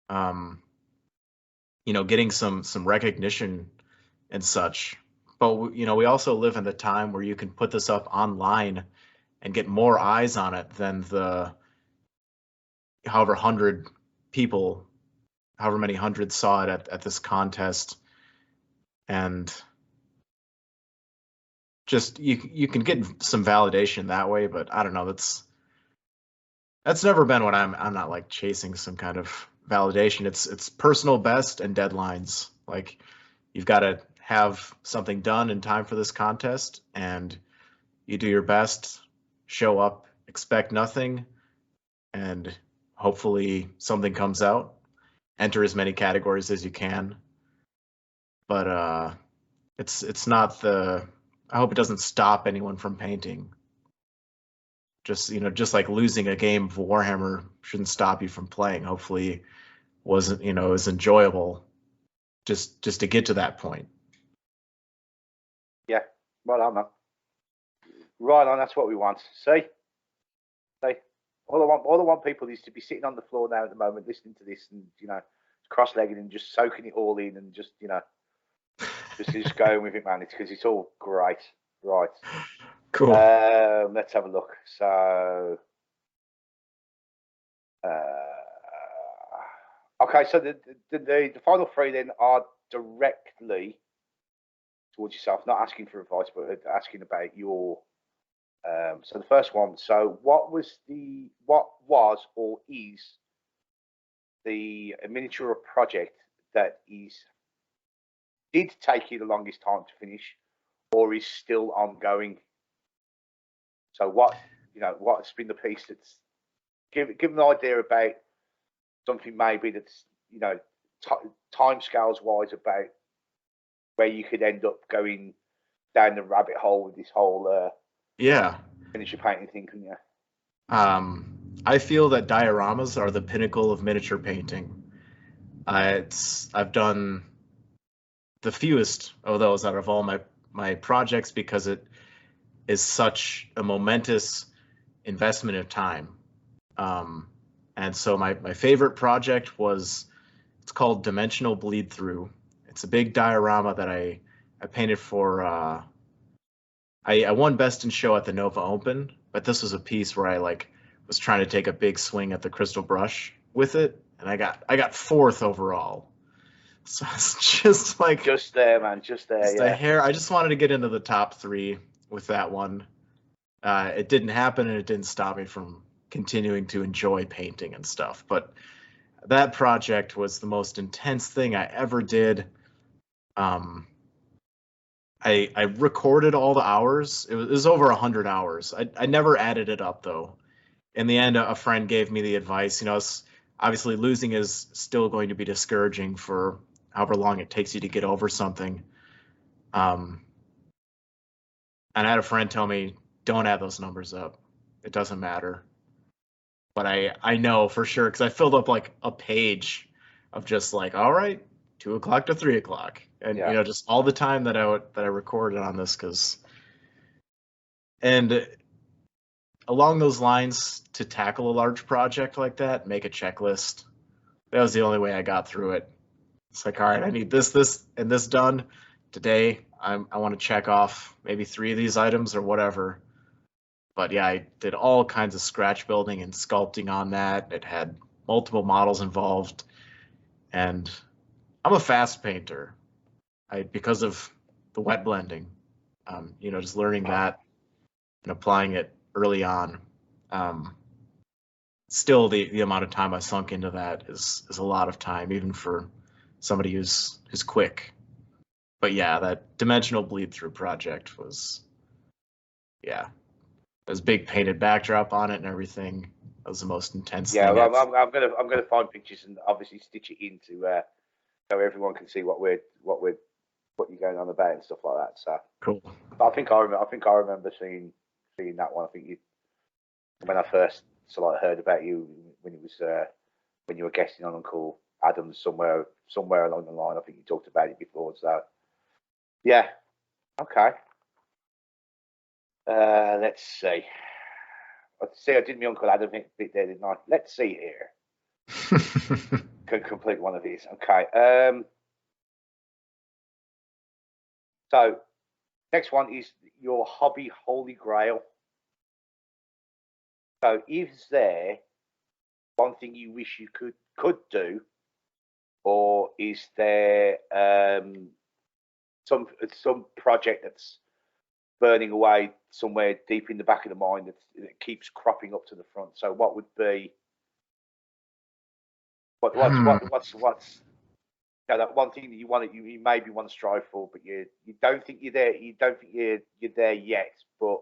You know, getting some recognition and such. But you know, we also live in the time where you can put this up online and get more eyes on it than the however many hundreds saw it at this contest. And just you can get some validation that way, but I don't know, that's never been what I'm not like chasing some kind of validation. It's personal best and deadlines. Like, you've got to have something done in time for this contest, and you do your best, show up, expect nothing, and hopefully something comes out. Enter as many categories as you can. But it's not the, I hope it doesn't stop anyone from painting. Just, you know, just like losing a game of Warhammer shouldn't stop you from playing. Hopefully wasn't, you know, is enjoyable just to get to that point. Yeah, right on, man. Right on, that's what we want. See? All I want people is to be sitting on the floor now at the moment, listening to this, and, you know, cross-legged and just soaking it all in, and just, you know, just going with it, man. It's because it's all great. Right. Cool. Let's have a look. So, okay. So the final three then are directly towards yourself, not asking for advice, but asking about your. So the first one. So what was or is the miniature project that did take you the longest time to finish, or is still ongoing? So what's been the piece that's give an idea about something maybe that's, you know, time scales wise, about where you could end up going down the rabbit hole with this whole miniature painting thing, couldn't you? I feel that dioramas are the pinnacle of miniature painting. I've done the fewest of those out of all my projects because it is such a momentous investment of time. And so my favorite project it's called Dimensional Bleed Through. It's a big diorama that I painted for, I won Best in Show at the Nova Open, but this was a piece where I was trying to take a big swing at the crystal brush with it, and I got fourth overall. So it's just like just there, man, just there. Just a hair. I just wanted to get into the top 3 with that one. It didn't happen, and it didn't stop me from continuing to enjoy painting and stuff. But that project was the most intense thing I ever did. I recorded all the hours. It was over 100 hours. I never added it up, though. In the end, a friend gave me the advice. You know, obviously losing is still going to be discouraging for however long it takes you to get over something. And I had a friend tell me, don't add those numbers up. It doesn't matter. But I know for sure, because I filled up like a page of just like, all right, 2 o'clock to 3 o'clock. And, you know, just all the time that I recorded on this, and along those lines, to tackle a large project like that, make a checklist. That was the only way I got through it. It's like, all right, I need this, and this done today. I want to check off maybe 3 of these items or whatever. But yeah, I did all kinds of scratch building and sculpting on that. It had multiple models involved, and I'm a fast painter. Because of the wet blending, you know, just learning that and applying it early on. Still, the amount of time I sunk into that is a lot of time, even for somebody who's quick. But yeah, that Dimensional Bleed Through project was, there's a big painted backdrop on it and everything. That was the most intense thing. Yeah, well, I'm gonna find pictures and obviously stitch it into so everyone can see what we're what you're going on about and stuff like that. So Cool. I think I remember seeing that one. I think when I first heard about you when it was when you were guesting on Uncle Adams somewhere along the line. I think you talked about it before. So yeah, okay. Let's see. I did my Uncle Adam bit there, didn't I? Let's see here. Could complete one of these. Okay. So next one is your hobby holy grail. So is there one thing you wish you could do, or is there some project that's burning away somewhere deep in the back of the mind that keeps cropping up to the front? So what would be what's that one thing that you maybe want to strive for, but you don't think you're there. You don't think you're there yet, but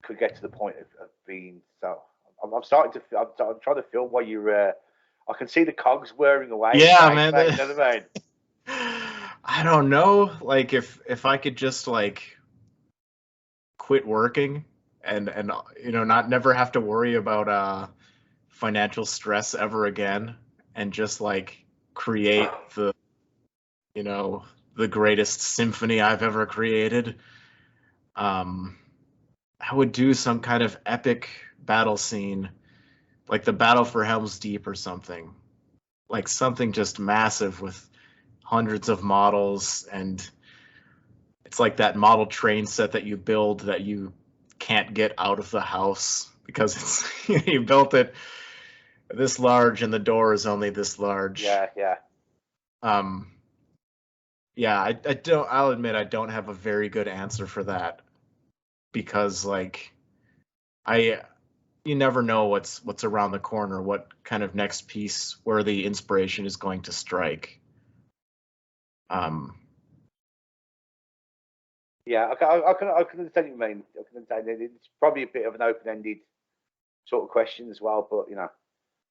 could get to the point of being. So I'm starting to. I'm trying to feel while you're. I can see the cogs whirring away. Yeah, man. You know what I mean? I don't know. Like if I could just like quit working and not never have to worry about financial stress ever again, and just like create the greatest symphony I've ever created. I would do some kind of epic battle scene, like the Battle for Helm's Deep or something. Like something just massive with hundreds of models, and it's like that model train set that you build that you can't get out of the house because it's you built it this large and the door is only this large. Yeah. Yeah, I'll admit I don't have a very good answer for that, because like you never know what's around the corner, what kind of next piece where the inspiration is going to strike. Yeah, I can understand what you mean. I can understand it. It's probably a bit of an open-ended sort of question as well, but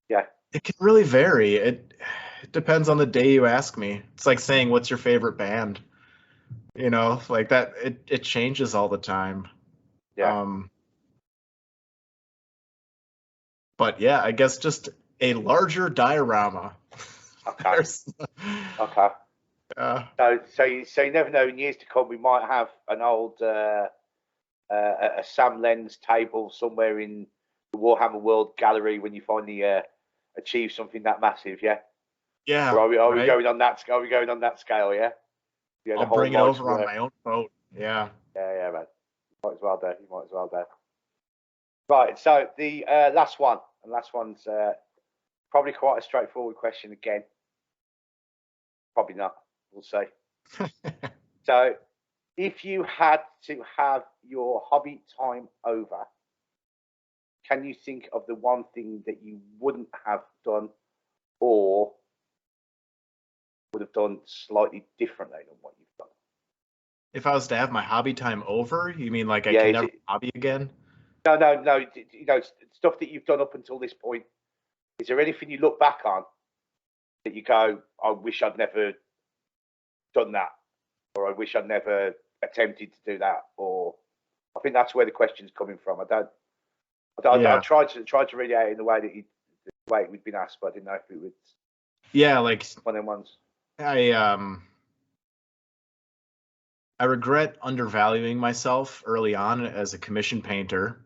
yeah. It can really vary. It depends on the day you ask me. It's like saying, what's your favorite band? Like that, it changes all the time. Yeah. But yeah, I guess just a larger diorama. Okay. Okay. So you never know. In years to come, we might have an old a Sam Lenz table somewhere in the Warhammer World Gallery when you finally achieve something that massive. Yeah. Yeah. Or are we going on that? Are we going on that scale? Yeah. I'll bring it over on my own boat. Yeah. Yeah, man. You might as well do. Right. So the last one's probably quite a straightforward question again. Probably not. We'll see. So, if you had to have your hobby time over, can you think of the one thing that you wouldn't have done or would have done slightly differently than what you've done? If I was to have my hobby time over, you mean like I can never hobby again? No. Stuff that you've done up until this point. Is there anything you look back on that you go, I wish I'd never done that, or I wish I'd never attempted to do that, or I think that's where the question's coming from. I tried to read it out in the way that it would been asked, but I didn't know if it would. Yeah, like one of them ones. I regret undervaluing myself early on as a commission painter.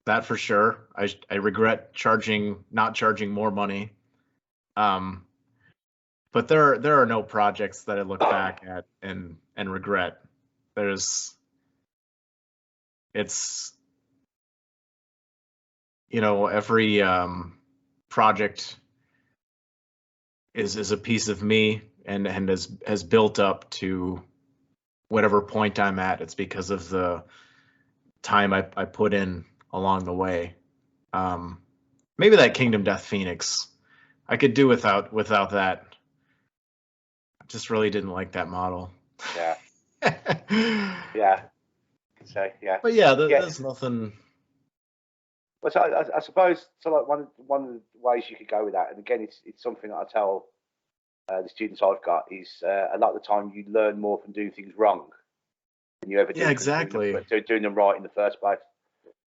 That for sure. I regret not charging more money. But there are no projects that I look back at and regret. It's every project is a piece of me and has built up to whatever point I'm at. It's because of the time I put in along the way. Maybe that Kingdom Death Phoenix I could do without that. I just really didn't like that model. Yeah. Yeah. So yeah. But yeah, there's nothing. Well, so I suppose like one of the ways you could go with that, and again, it's something that I tell the students I've got, is a lot of the time you learn more from doing things wrong than you ever do exactly. doing them right in the first place.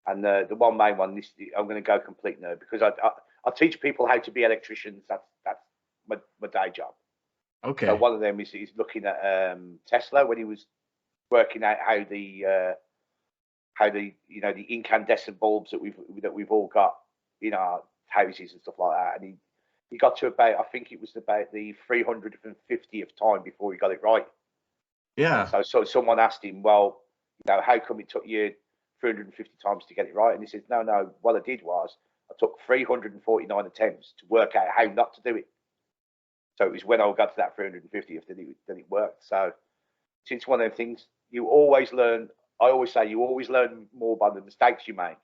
And the one main one, I'm going to go complete nerd because I teach people how to be electricians. That's my day job. Okay. So one of them is looking at Tesla when he was working out how the the incandescent bulbs that we've all got in our houses and stuff like that, and he got to about, I think it was about the 350th time before he got it right. Yeah. So someone asked him, well, how come it took you 350 times to get it right? And he says, no, what I did was I took 349 attempts to work out how not to do it. So it was when I got to that 350th that it worked. So it's one of the things you always learn. I always say you always learn more by the mistakes you make.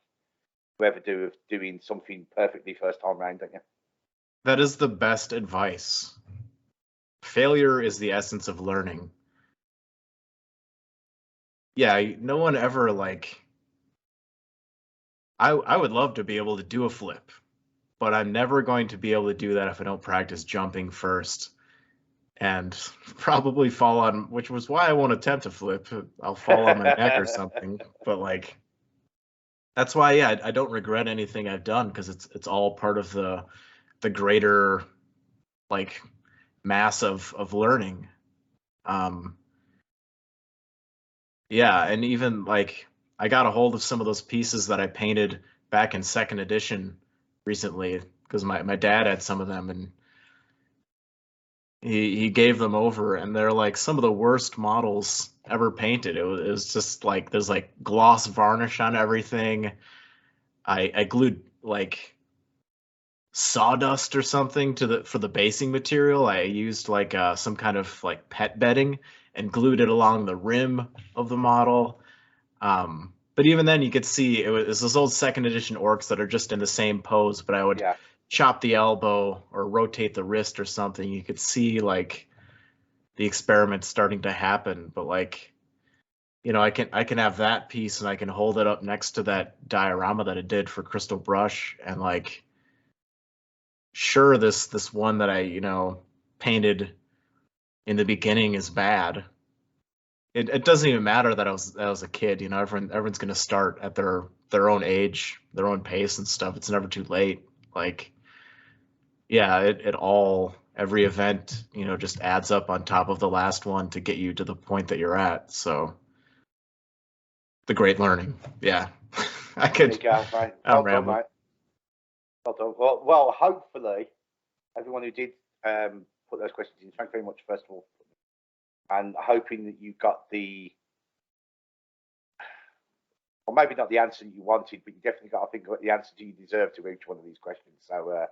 You ever do of doing something perfectly first time round, don't you? That is the best advice. Failure is the essence of learning. Yeah, no one ever I would love to be able to do a flip, but I'm never going to be able to do that if I don't practice jumping first and probably fall on, which was why I won't attempt a flip. I'll fall on my neck or something. But that's why, yeah, I don't regret anything I've done because it's all part of the greater mass of learning. Yeah, and even I got a hold of some of those pieces that I painted back in second edition recently because my dad had some of them and he gave them over, and they're some of the worst models ever painted. It was just there's gloss varnish on everything. I glued sawdust or something for the basing material. I used some kind of pet bedding and glued it along the rim of the model. But even then you could see it was those old second edition orcs that are just in the same pose, but I would chop the elbow or rotate the wrist or something. You could see the experiment starting to happen. But I can have that piece and I can hold it up next to that diorama that I did for Crystal Brush, and sure, this one that I painted in the beginning is bad. It doesn't even matter that I was a kid. Everyone's gonna start at their own age, their own pace and stuff. It's never too late. Yeah, it all, every event just adds up on top of the last one to get you to the point that you're at. So the great learning. Yeah. I could. There you go, mate. I'm Well done, rambling. mate. Well done. Well, hopefully, everyone who did put those questions in, thank you very much, first of all. And hoping that you got or maybe not the answer you wanted, but you definitely got, I think, the answer you deserve to each one of these questions. So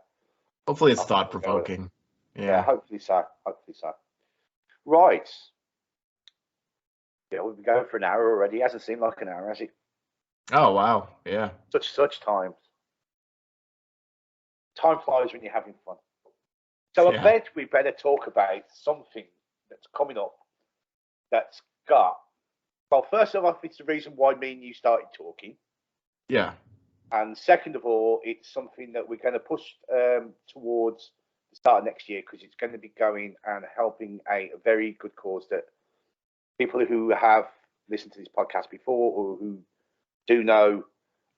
hopefully it's thought provoking. Yeah, hopefully so. Hopefully so. Right. Yeah, we've been going for an hour already. It hasn't seemed like an hour, has it? Oh wow, yeah. Such times. Time flies when you're having fun. So I bet we better talk about something that's coming up that's got, well, first of all, it's the reason why me and you started talking. Yeah. And second of all, it's something that we're going to push towards the start of next year, because it's going to be going and helping a very good cause that people who have listened to this podcast before or who do know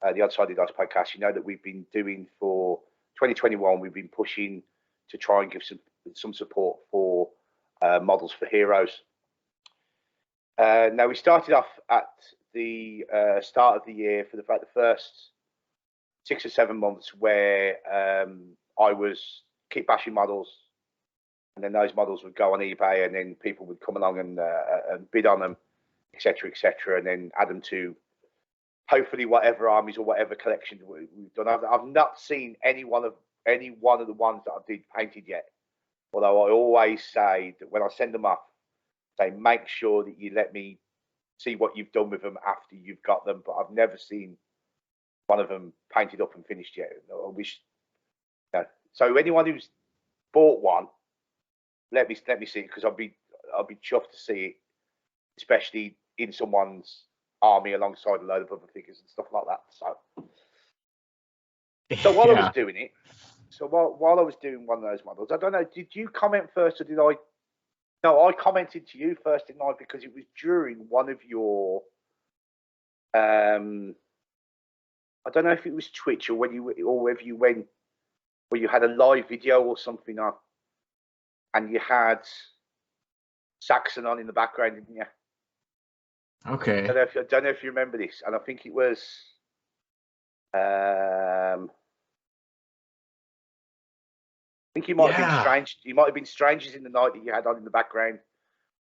the Untitled Dice podcast, that we've been doing for 2021. We've been pushing to try and give some support for Models for Heroes. Now, we started off at the start of the year for the first 6 or 7 months where I was keep bashing models, and then those models would go on eBay, and then people would come along and bid on them, etc., and then add them to hopefully whatever armies or whatever collection we've done. I've not seen any one of the ones that I did painted yet, although I always say that when I send them off, say make sure that you let me see what you've done with them after you've got them. But I've never seen one of them painted up and finished yet. I wish. So anyone who's bought one, let me see it, because I'll be chuffed to see it, especially in someone's army alongside a load of other figures and stuff like that. So while I was doing it, So while I was doing one of those models, I don't know, did you comment first or did I? No, I commented to you first, didn't I? Because it was during one of your, I don't know if it was Twitch or whether you went, where you had a live video or something on, and you had Saxon on in the background, didn't you? Okay. I don't know if you remember this, and I think it was. I think you might have been strange. You might have been Strangers in the Night that you had on in the background.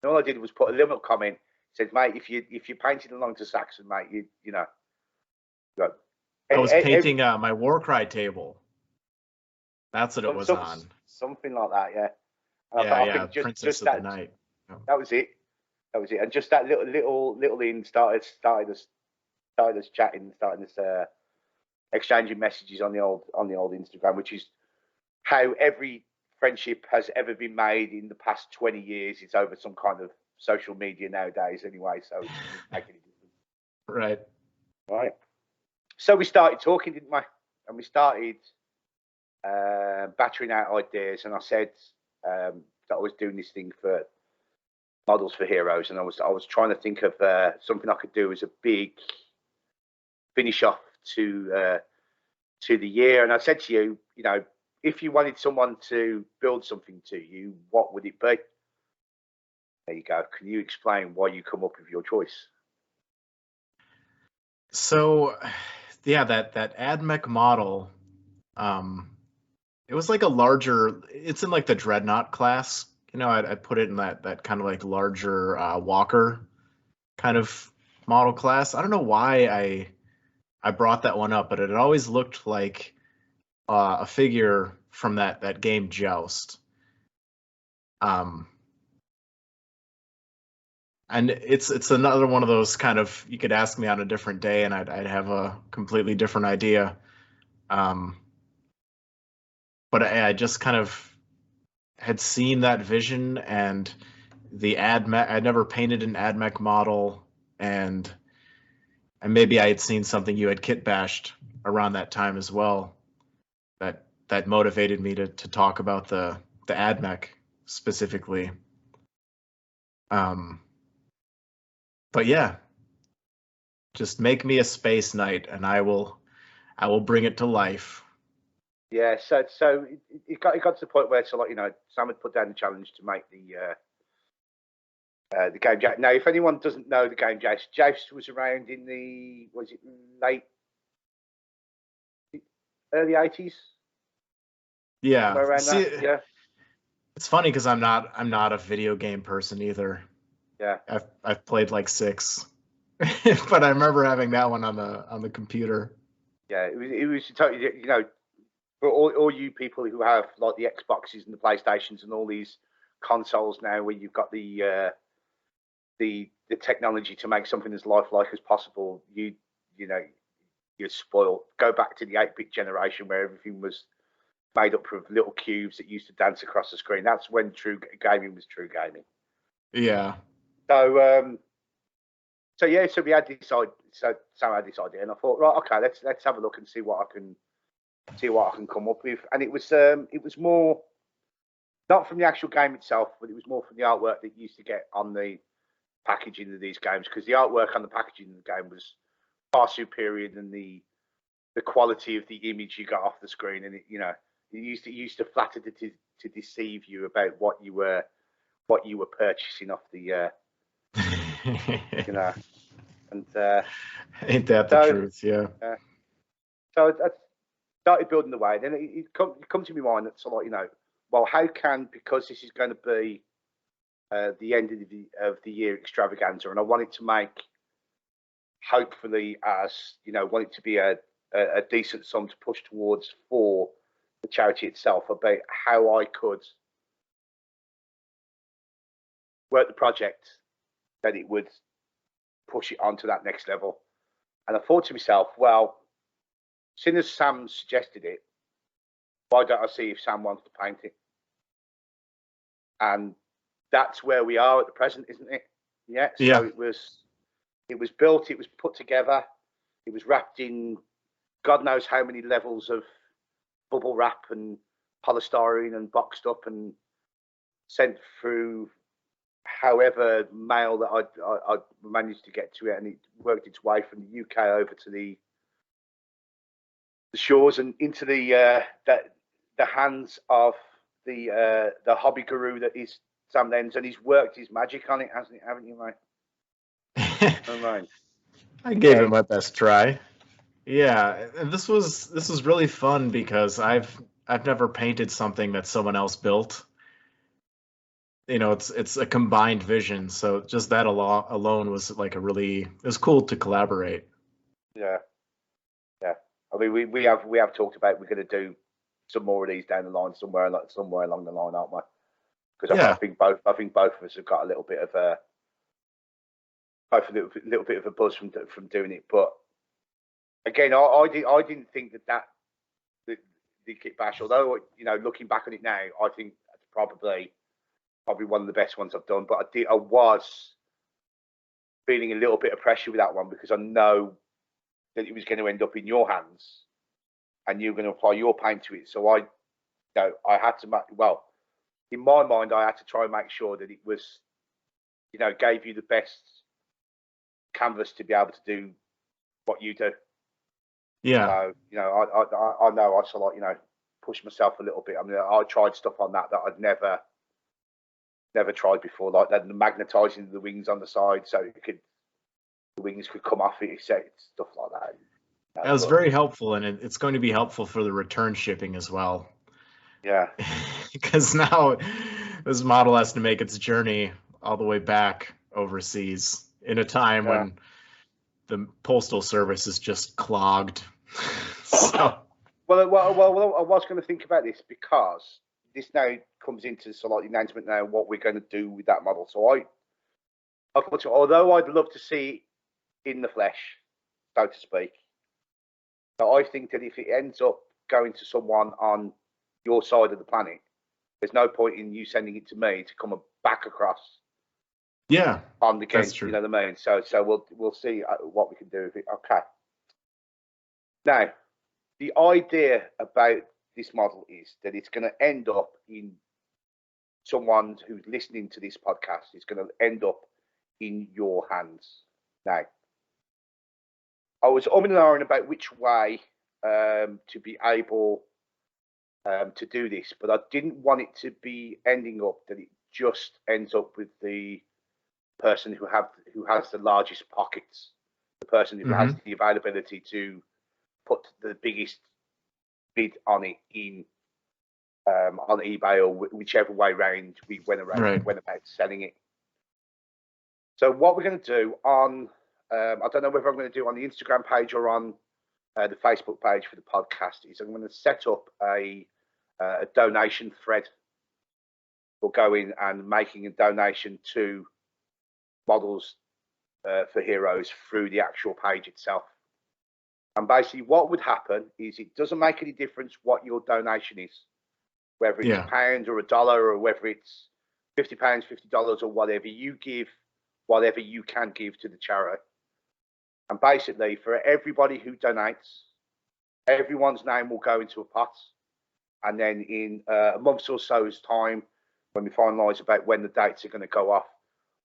And all I did was put a little comment. Said, mate, if you painted along to Saxon, mate, you know. I was painting my Warcry table. That's what it was on. Something like that, yeah. And I think Princess of the Night. That was it. That was it. And just that little in started us chatting, starting us exchanging messages on the old Instagram, which is how every friendship has ever been made in the past 20 years. It's over some kind of social media nowadays, anyway. So it's making it different. Right. So we started talking, didn't we? And we started battering out ideas. And I said that I was doing this thing for Models for Heroes, and I was trying to think of something I could do as a big finish off to the year. And I said to you, you know, if you wanted someone to build something to you, what would it be? There you go. Can you explain why you come up with your choice? So, yeah, that AdMech model, it was like a larger. It's in like the Dreadnought class. You know, I put it in that kind of like larger Walker kind of model class. I don't know why I brought that one up, but it always looked like a figure from that game Joust. And it's another one of those kind of, you could ask me on a different day and I'd have a completely different idea. But I just kind of had seen that vision, and the AdMech, I'd never painted an AdMech model, and maybe I had seen something you had kit bashed around that time as well that motivated me to talk about the AdMech specifically. But yeah, just make me a space knight and I will bring it to life. Yeah, so it got to the point where, so like, you know, Sam had put down the challenge to make the game Joust. Now, if anyone doesn't know the game Joust, Joust was around in the, was it early 80s? Yeah. Around that? Yeah. It's funny because I'm not a video game person either. Yeah. I've played like 6, but I remember having that one on the computer. Yeah, it was totally, you know, for all you people who have like the Xboxes and the PlayStations and all these consoles now, where you've got the technology to make something as lifelike as possible, you know, you're spoiled. Go back to the 8-bit generation where everything was made up of little cubes that used to dance across the screen. That's when true gaming was true gaming. Yeah. So we had this idea. So Sam had this idea, and I thought, right, okay, let's have a look and see what I can come up with. And it was more not from the actual game itself, but it was more from the artwork that you used to get on the packaging of these games, because the artwork on the packaging of the game was far superior than the quality of the image you got off the screen. And it used to flatter to deceive you about what you were purchasing off the you know. And ain't that the truth? Yeah. So I started building the way. Then it come to my mind that, so like, you know, well, how can, because this is going to be the end of the year extravaganza, and I want it to make, hopefully, as you know, want it to be a decent sum to push towards for the charity itself, about how I could work the project that it would push it on to that next level. And I thought to myself, well, seeing as Sam suggested it, why don't I see if Sam wants to paint it? And that's where we are at the present, isn't it? Yeah. So yeah. It was built, it was put together, it was wrapped in God knows how many levels of bubble wrap and polystyrene and boxed up and sent through however mail that I managed to get to it, and it worked its way from the UK over to the shores and into the hands of the hobby guru that is Sam Lenz, and he's worked his magic on it, hasn't you, mate? All right. I gave it my best try. Yeah, and this was really fun because I've never painted something that someone else built. You know, it's a combined vision, so just that alone was like it was cool to collaborate. Yeah. I mean, we have talked about we're going to do some more of these down the line somewhere along the line, aren't we? Because I think both of us have got a little bit of a buzz from doing it. But again, I didn't think that the kit bash, although looking back on it now, I think that's probably one of the best ones I've done. But I was feeling a little bit of pressure with that one because I know that it was going to end up in your hands and you were going to apply your paint to it. So I had to in my mind, I had to try and make sure that it was, gave you the best canvas to be able to do what you do. Yeah. So, I know I sort of push myself a little bit. I mean, I tried stuff on that I'd never tried before, like that, the magnetizing the wings on the side so the wings could come off it, stuff like that. That was very helpful, and it's going to be helpful for the return shipping as well. Yeah. Because now this model has to make its journey all the way back overseas in a time when the postal service is just clogged. So. Well, I was going to think about this because this now comes into the announcement now what we're going to do with that model. So I thought, although I'd love to see it in the flesh, so to speak, I think that if it ends up going to someone on your side of the planet, there's no point in you sending it to me to come back across. Yeah, on the game, that's true. You know what I mean? So we'll see what we can do with it. Okay. Now, the idea about this model is that it's going to end up in someone who's listening to this podcast. It's going to end up in your hands. Now, I was umming and ahhing about which way to be able to do this, but I didn't want it to be ending up that it just ends up with the person who has the largest pockets, the person who has the availability to put the biggest bid on it on eBay or whichever way round we went about selling it. So what we're going to do on I don't know whether I'm going to do it on the Instagram page or on the Facebook page for the podcast, is I'm going to set up a donation thread for going and making a donation to models for heroes through the actual page itself. And basically what would happen is it doesn't make any difference what your donation is, whether it's £1 or $1 or whether it's £50, $50 or whatever. You give whatever you can give to the charity. And basically for everybody who donates, everyone's name will go into a pot. And then in a month or so's time, when we finalise about when the dates are going to go off,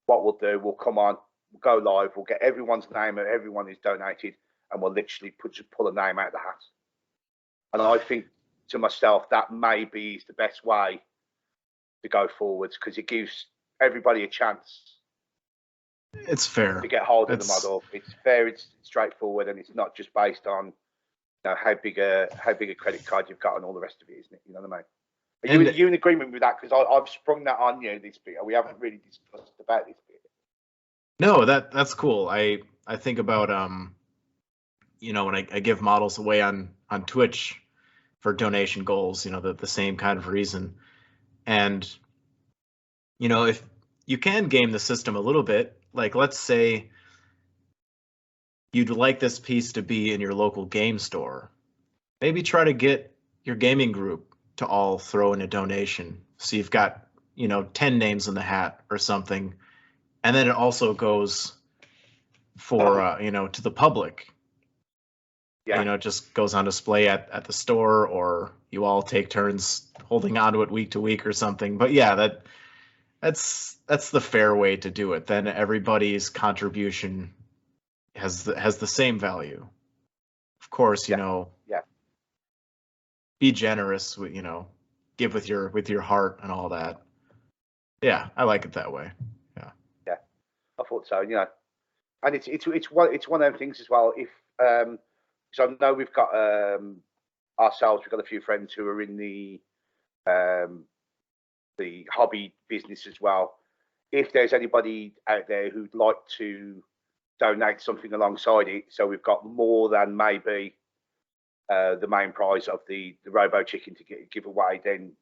what we'll do, we'll come on, we'll go live, we'll get everyone's name of everyone who's donated, and we'll literally pull a name out of the hat. And I think to myself that maybe is the best way to go forwards because it gives everybody a chance. It's fair to get hold of the model. It's fair, it's straightforward, and it's not just based on how big a credit card you've got and all the rest of it, isn't it? You know what I mean? Are you in agreement with that? Because I've sprung that on you this bit. We haven't really discussed about this bit. No, that's cool. I think about when I give models away on Twitch for donation goals, the same kind of reason. And if you can game the system a little bit, like let's say you'd like this piece to be in your local game store, maybe try to get your gaming group to all throw in a donation. So you've got, 10 names in the hat or something. And then it also goes for, to the public. Yeah. You know, it just goes on display at the store, or you all take turns holding onto it week to week or something. But yeah, that's the fair way to do it. Then everybody's contribution has the same value. Of course, you know, be generous with, you know, give with your heart and all that. Yeah, I like it that way. Yeah. Yeah, I thought so. You know, and it's one of them things as well. If so, I know we've got ourselves. We've got a few friends who are in the hobby business as well. If there's anybody out there who'd like to donate something alongside it, so we've got more than maybe the main prize of the Robo Chicken to give away, then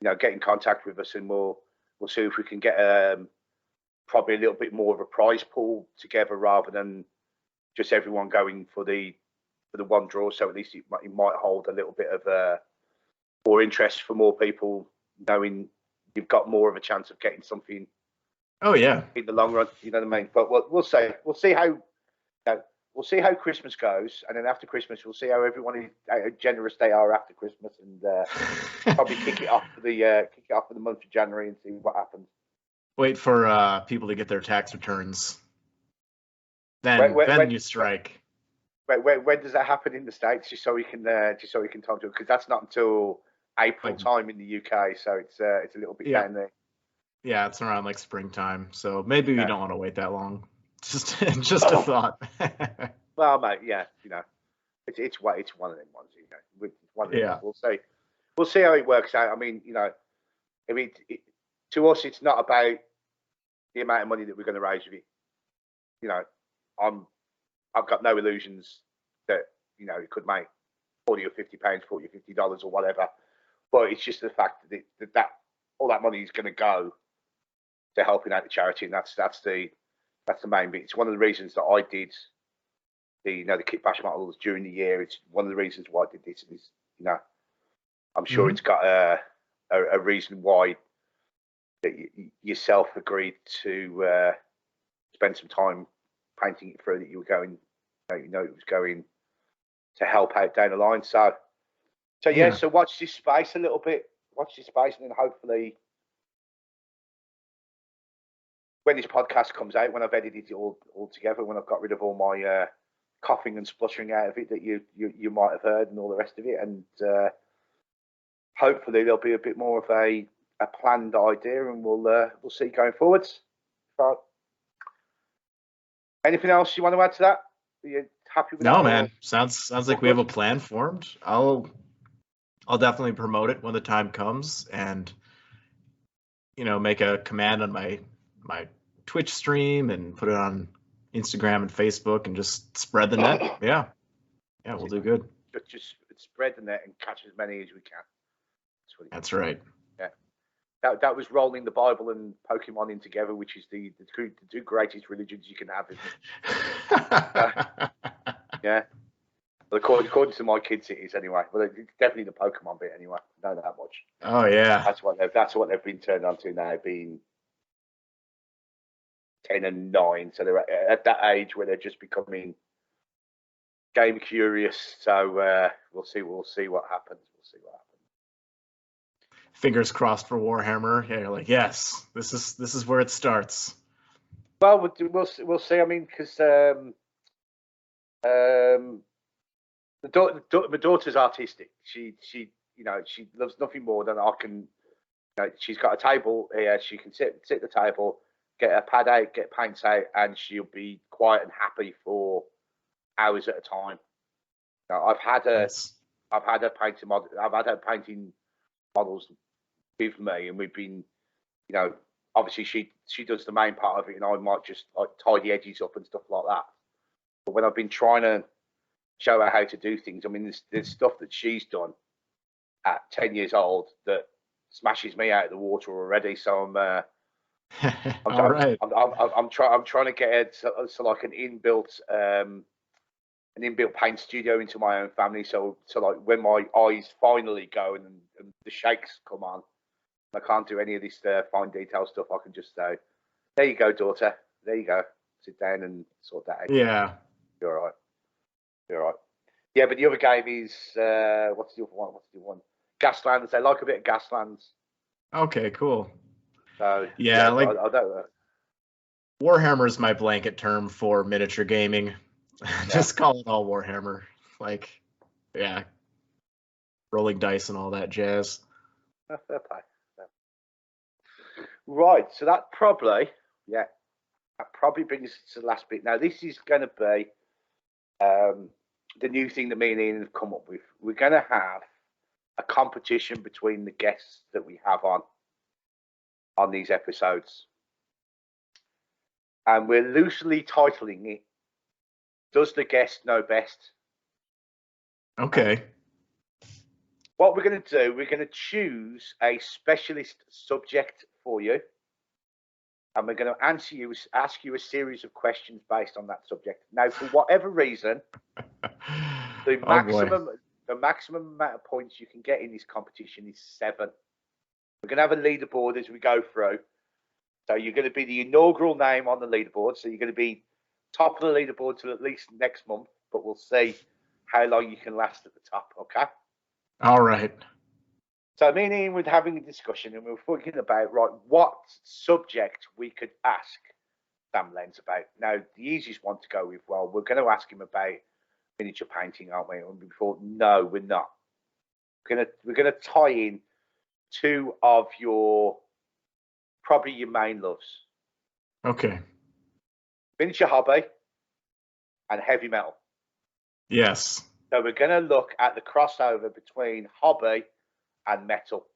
you know, get in contact with us and we'll see if we can get probably a little bit more of a prize pool together rather than just everyone going for the one draw. So at least it might hold a little bit of more interest for more people, knowing you've got more of a chance of getting something. Oh yeah. In the long run, you know what I mean. But we'll see. We'll see how. You know, we'll see how Christmas goes, and then after Christmas, we'll see how how generous they are after Christmas, and probably kick it off for the month of January and see what happens. Wait for people to get their tax returns. Then you strike. When does that happen in the States? Just so we can talk to it, because that's not until April time in the UK, so it's a little bit down there. Yeah, it's around like springtime, so maybe we don't want to wait that long. Just a thought. Well, mate, yeah, you know, it's one of them ones, you know. One of them ones. We'll see how it works out. I mean, you know, to us, it's not about the amount of money that we're going to raise with it. You know, I've got no illusions that, you know, it could make £40 or £50, $40 or $50 or whatever. But it's just the fact that all that money is going to go to helping out the charity, and that's the main bit. It's one of the reasons that I did the kit bash models during the year. It's one of the reasons why I did this. Is, you know, I'm sure it's got a reason why that yourself agreed to spend some time painting it through, that you were going, you know, it was going to help out down the line. So yeah, so watch this space a little bit. Watch this space, and then hopefully, when this podcast comes out, when I've edited it all together, when I've got rid of all my coughing and spluttering out of it that you might have heard and all the rest of it, and hopefully there'll be a bit more of a planned idea, and we'll see going forwards. But anything else you want to add to that? Are you happy with that? No, man. Sounds like we have a plan formed. I'll definitely promote it when the time comes, and you know, make a command on my Twitch stream and put it on Instagram and Facebook and just spread the net. Yeah, we'll do good. Just spread the net and catch as many as we can. That's right. Yeah, that was rolling the Bible and Pokemon in together, which is the two greatest religions you can have, isn't it? Yeah. Well, according to my kids, it is anyway. Well, it's definitely the Pokemon bit anyway. I know that much. Oh yeah. That's what they've been turned on to now, being 10 and 9. So they're at that age where they're just becoming game curious. So we'll see what happens. Fingers crossed for Warhammer. Yeah, you're like, yes, this is where it starts. Well, we'll see. I mean, because my daughter's artistic. She you know, she loves nothing more than I can. You know, she's got a table here. She can sit at the table, get her pad out, get paints out, and she'll be quiet and happy for hours at a time. You know, I've had her painting models with me, and we've been, you know, obviously she does the main part of it, and I might just like tie the edges up and stuff like that. But when I've been trying to show her how to do things, I mean, there's stuff that she's done at 10 years old that smashes me out of the water already. So I'm trying to get so like an inbuilt paint studio into my own family. So like when my eyes finally go and the shakes come on, I can't do any of this fine detail stuff. I can just say, there you go, daughter. There you go. Sit down and sort that out. Yeah. You're all right. Yeah, but the other game is what's the other one? Gaslands. They like a bit of Gaslands. Okay, cool. So yeah, like I don't know. Warhammer is my blanket term for miniature gaming. Just call it all Warhammer. Like, yeah, rolling dice and all that jazz. Fair play. Right, so that probably brings us to the last bit. Now, this is going to be the new thing that me and Ian have come up with. We're going to have a competition between the guests that we have on these episodes. And we're loosely titling it, Does the Guest Know Best? Okay. What we're going to do, we're going to choose a specialist subject for you. And we're going to ask you a series of questions based on that subject. Now, for whatever reason, the maximum amount of points you can get in this competition is 7. We're going to have a leaderboard as we go through. So you're going to be the inaugural name on the leaderboard. So you're going to be top of the leaderboard till at least next month. But we'll see how long you can last at the top. Okay. All right. So me and Ian were having a discussion, and we were thinking about what subject we could ask Sam Lenz about. Now the easiest one to go with, well, we're going to ask him about miniature painting, aren't we? And we thought, no, we're not. We're gonna tie in 2 of probably your main loves. Okay. Miniature hobby and heavy metal. Yes. So we're going to look at the crossover between hobby and metal.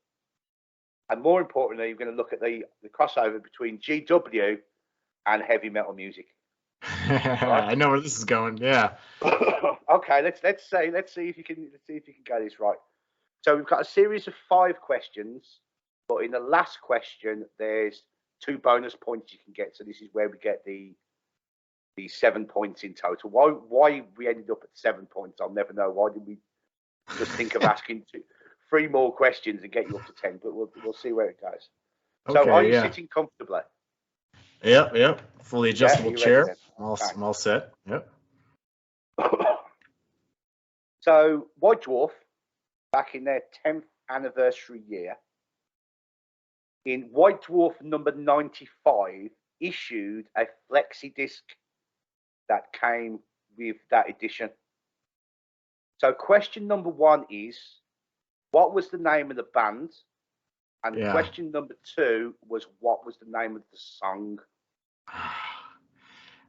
And more importantly, we're going to look at the crossover between GW and heavy metal music. Right? I know where this is going. Yeah. Okay, let's see if you can get this right. So we've got a series of 5 questions, but in the last question, there's 2 bonus points you can get. So this is where we get the 7 points in total. Why we ended up at 7 points, I'll never know. Why did we just think of asking 3 more questions and get you up to 10? But we'll see where it goes. So Okay, are you sitting comfortably? Yep. Fully adjustable chair. All set. Yep. So White Dwarf, back in their 10th anniversary year, in White Dwarf number 95, issued a flexi disc that came with that edition. So question number 1 is, what was the name of the band? And question number 2 was, what was the name of the song?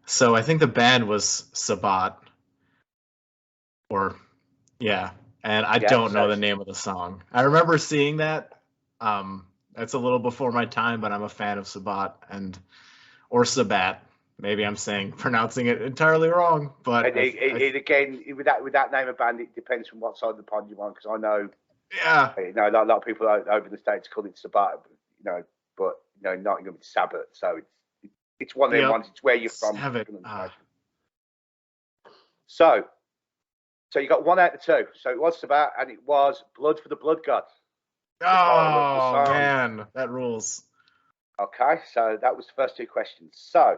So I think the band was Sabat. And I don't know the name of the song. I remember seeing that. That's a little before my time, but I'm a fan of Sabat or Sabat. Maybe I'm pronouncing it entirely wrong, but again, with that name of band, it depends from what side of the pond you want. Because I know, a lot of people over in the States call it Sabat, but Nottingham it's Sabbath, so it's one of them ones. It's where you're from. So you got 1 out of 2. So it was Sabat, and it was Blood for the Blood Gods. Oh man, that rules. Okay, so that was the first 2 questions. So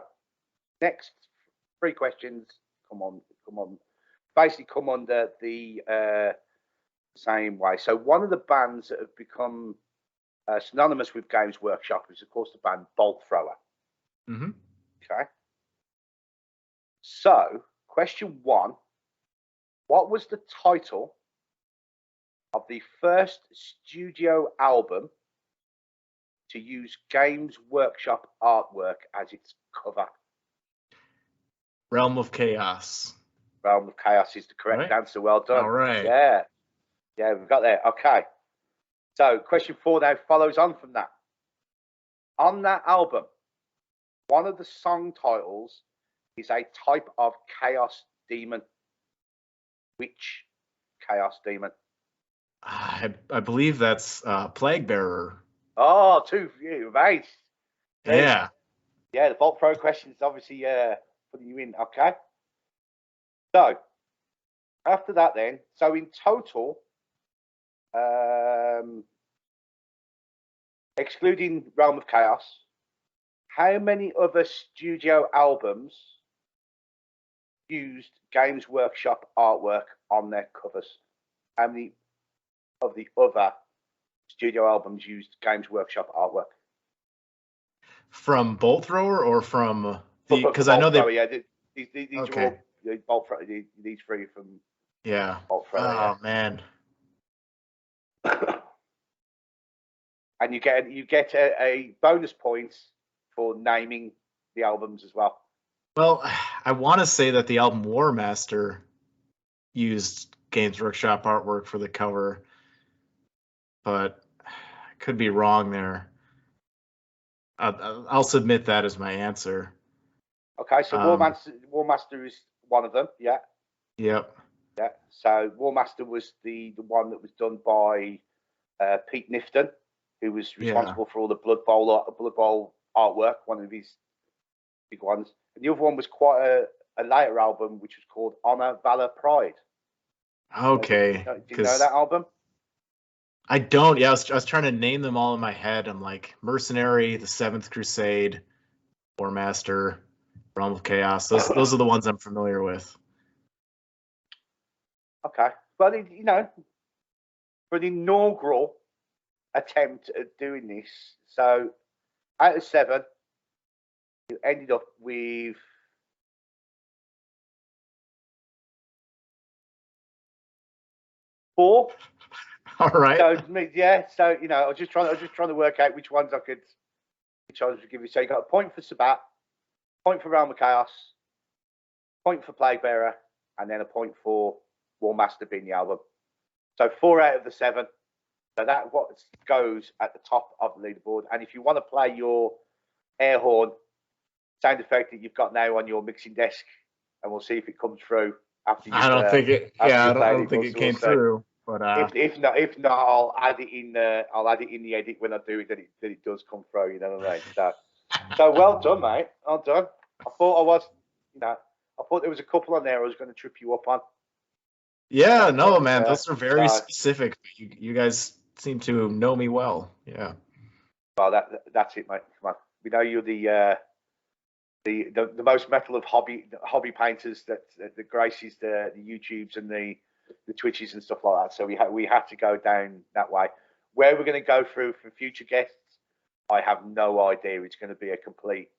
next 3 questions come on, basically come under the same way. So one of the bands that have become synonymous with Games Workshop is, of course, the band Bolt Thrower. Mm-hmm. Okay. So question 1, what was the title of the first studio album to use Games Workshop artwork as its cover? Realm of Chaos. Realm of Chaos is the correct answer. Well done. All right. Yeah, we've got there. Okay. So question 4 now follows on from that. On that album, one of the song titles is a type of chaos demon. Which chaos demon? I believe that's Plague Bearer. Oh, 2 for you, mate. Yeah. Yeah, the Bolt Pro question is obviously putting you in. Okay. So after that then, so in total, excluding Realm of Chaos, how many other studio albums used Games Workshop artwork on their covers? How many of the other studio albums used Games Workshop artwork? From Bolt Thrower or from the? Because I know Thrower, they. yeah, these Okay. are all Bolt Thrower. These three from Yeah. Bolt Thrower. Oh man. And you get a bonus point for naming the albums as well. Well, I want to say that the album War Master used Games Workshop artwork for the cover, but I could be wrong there. I'll submit that as my answer. Okay, so War Master is one of them. Yeah. Yep. Yeah. So War Master was the one that was done by Pete Nifton, who was responsible for all the Blood Bowl artwork, one of his big ones. And the other one was quite a later album, which was called Honor, Valor, Pride. Okay. Do you know that album? I don't. Yeah, I was trying to name them all in my head. I'm like Mercenary, The Seventh Crusade, War Master, Realm of Chaos. Those are the ones I'm familiar with. Okay, but for the inaugural attempt at doing this, so out of 7, you ended up with 4. All right. So yeah, so I was just trying to work out which ones I could give you. So you got a point for Sabat, point for Realm of Chaos, point for Plague Bearer, and then a point for War Master being the album. So 4 out of the 7. So that what goes at the top of the leaderboard. And if you want to play your air horn sound effect that you've got now on your mixing desk, and we'll see if it comes through after you. I don't think it. Yeah, I don't think it came through. But if not, I'll add it in. I'll add it in the edit when I do it. That it does come through. You know what I mean? So well done, mate. Well done. I thought there was a couple on there I was going to trip you up on. Yeah, no, man, those are very specific. You guys seem to know me well. Yeah. Well, that's it, mate. Come on. We know you're the most metal of hobby painters that graces the YouTubes and the Twitches and stuff like that. So we had to go down that way. Where we're going to go through for future guests, I have no idea. It's going to be a complete.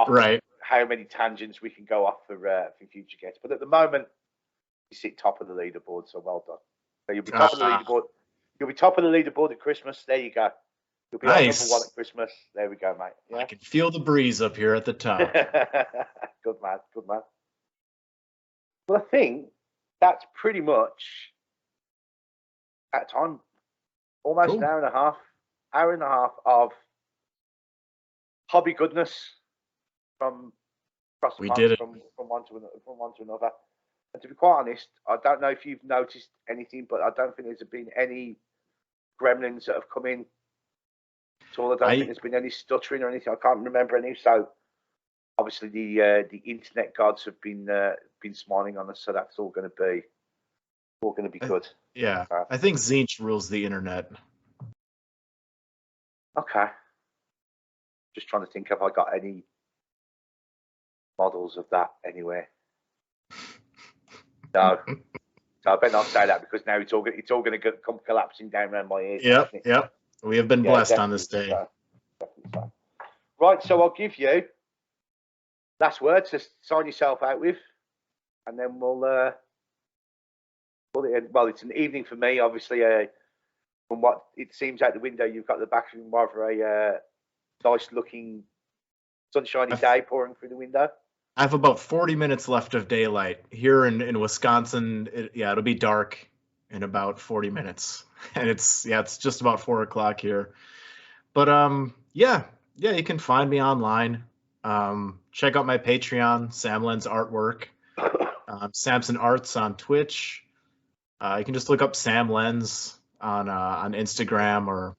Right. How many tangents we can go off for future guests, but at the moment, you sit top of the leaderboard. So well done. So you'll be top of the leaderboard. You'll be top of the leaderboard at Christmas. There you go. You'll be nice. number 1 at Christmas. There we go, mate. Yeah? I can feel the breeze up here at the top. Good man. Good man. Well, I think that's pretty much that time. Almost cool. An hour and a half of hobby goodness from across the pond, from one to another. And to be quite honest, I don't know if you've noticed anything, but I don't think there's been any gremlins that have come in at all. I don't think there's been any stuttering or anything. I can't remember any. So obviously the internet gods have been smiling on us. So that's all going to be good. Yeah, I think Zinch rules the internet. Okay. Just trying to think, have I got any models of that anywhere? No. So I better not say that because now it's all going to come collapsing down around my ears. Yep. We have been blessed on this day. So. Right, so I'll give you last words to sign yourself out with, and then we'll well, it's an evening for me, obviously. From what it seems out the window, you've got the back of rather a nice-looking sunshiny day pouring through the window. I have about 40 minutes left of daylight here in Wisconsin. It'll be dark in about 40 minutes, and it's just about 4 o'clock here. But you can find me online. Check out my Patreon, Sam Lenz Artwork, Samson Arts on Twitch. You can just look up Sam Lenz on Instagram or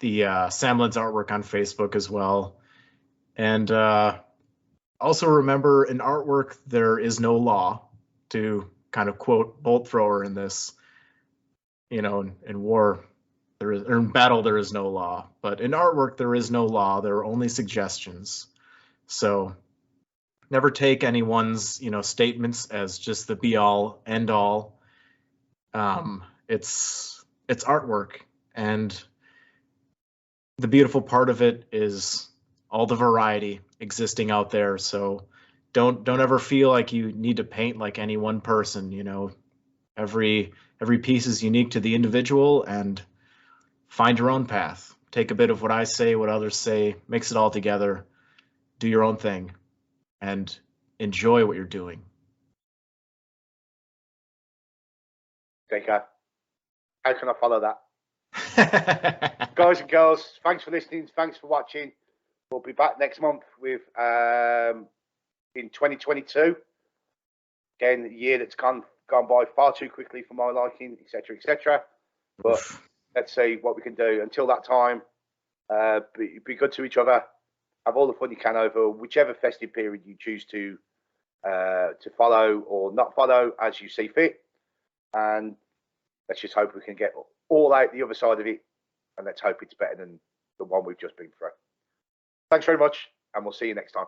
the Sam Lenz Artwork on Facebook as well. And also remember, in artwork, there is no law, to kind of quote Bolt Thrower in this. In war, or in battle, there is no law. But in artwork, there is no law. There are only suggestions. So never take anyone's, statements as just the be all end all. It's artwork, and the beautiful part of it is all the variety existing out there. So don't ever feel like you need to paint like any one person. Every piece is unique to the individual, and find your own path. Take a bit of what I say, what others say, mix it all together, do your own thing, and enjoy what you're doing. There you go. How can I follow that? Guys and girls, thanks for listening. Thanks for watching. We'll be back next month with in 2022. Again, a year that's gone by far too quickly for my liking, etc., etc. But let's see what we can do. Until that time, be good to each other. Have all the fun you can over whichever festive period you choose to follow or not follow as you see fit. And let's just hope we can get all out the other side of it. And let's hope it's better than the one we've just been through. Thanks very much, and we'll see you next time.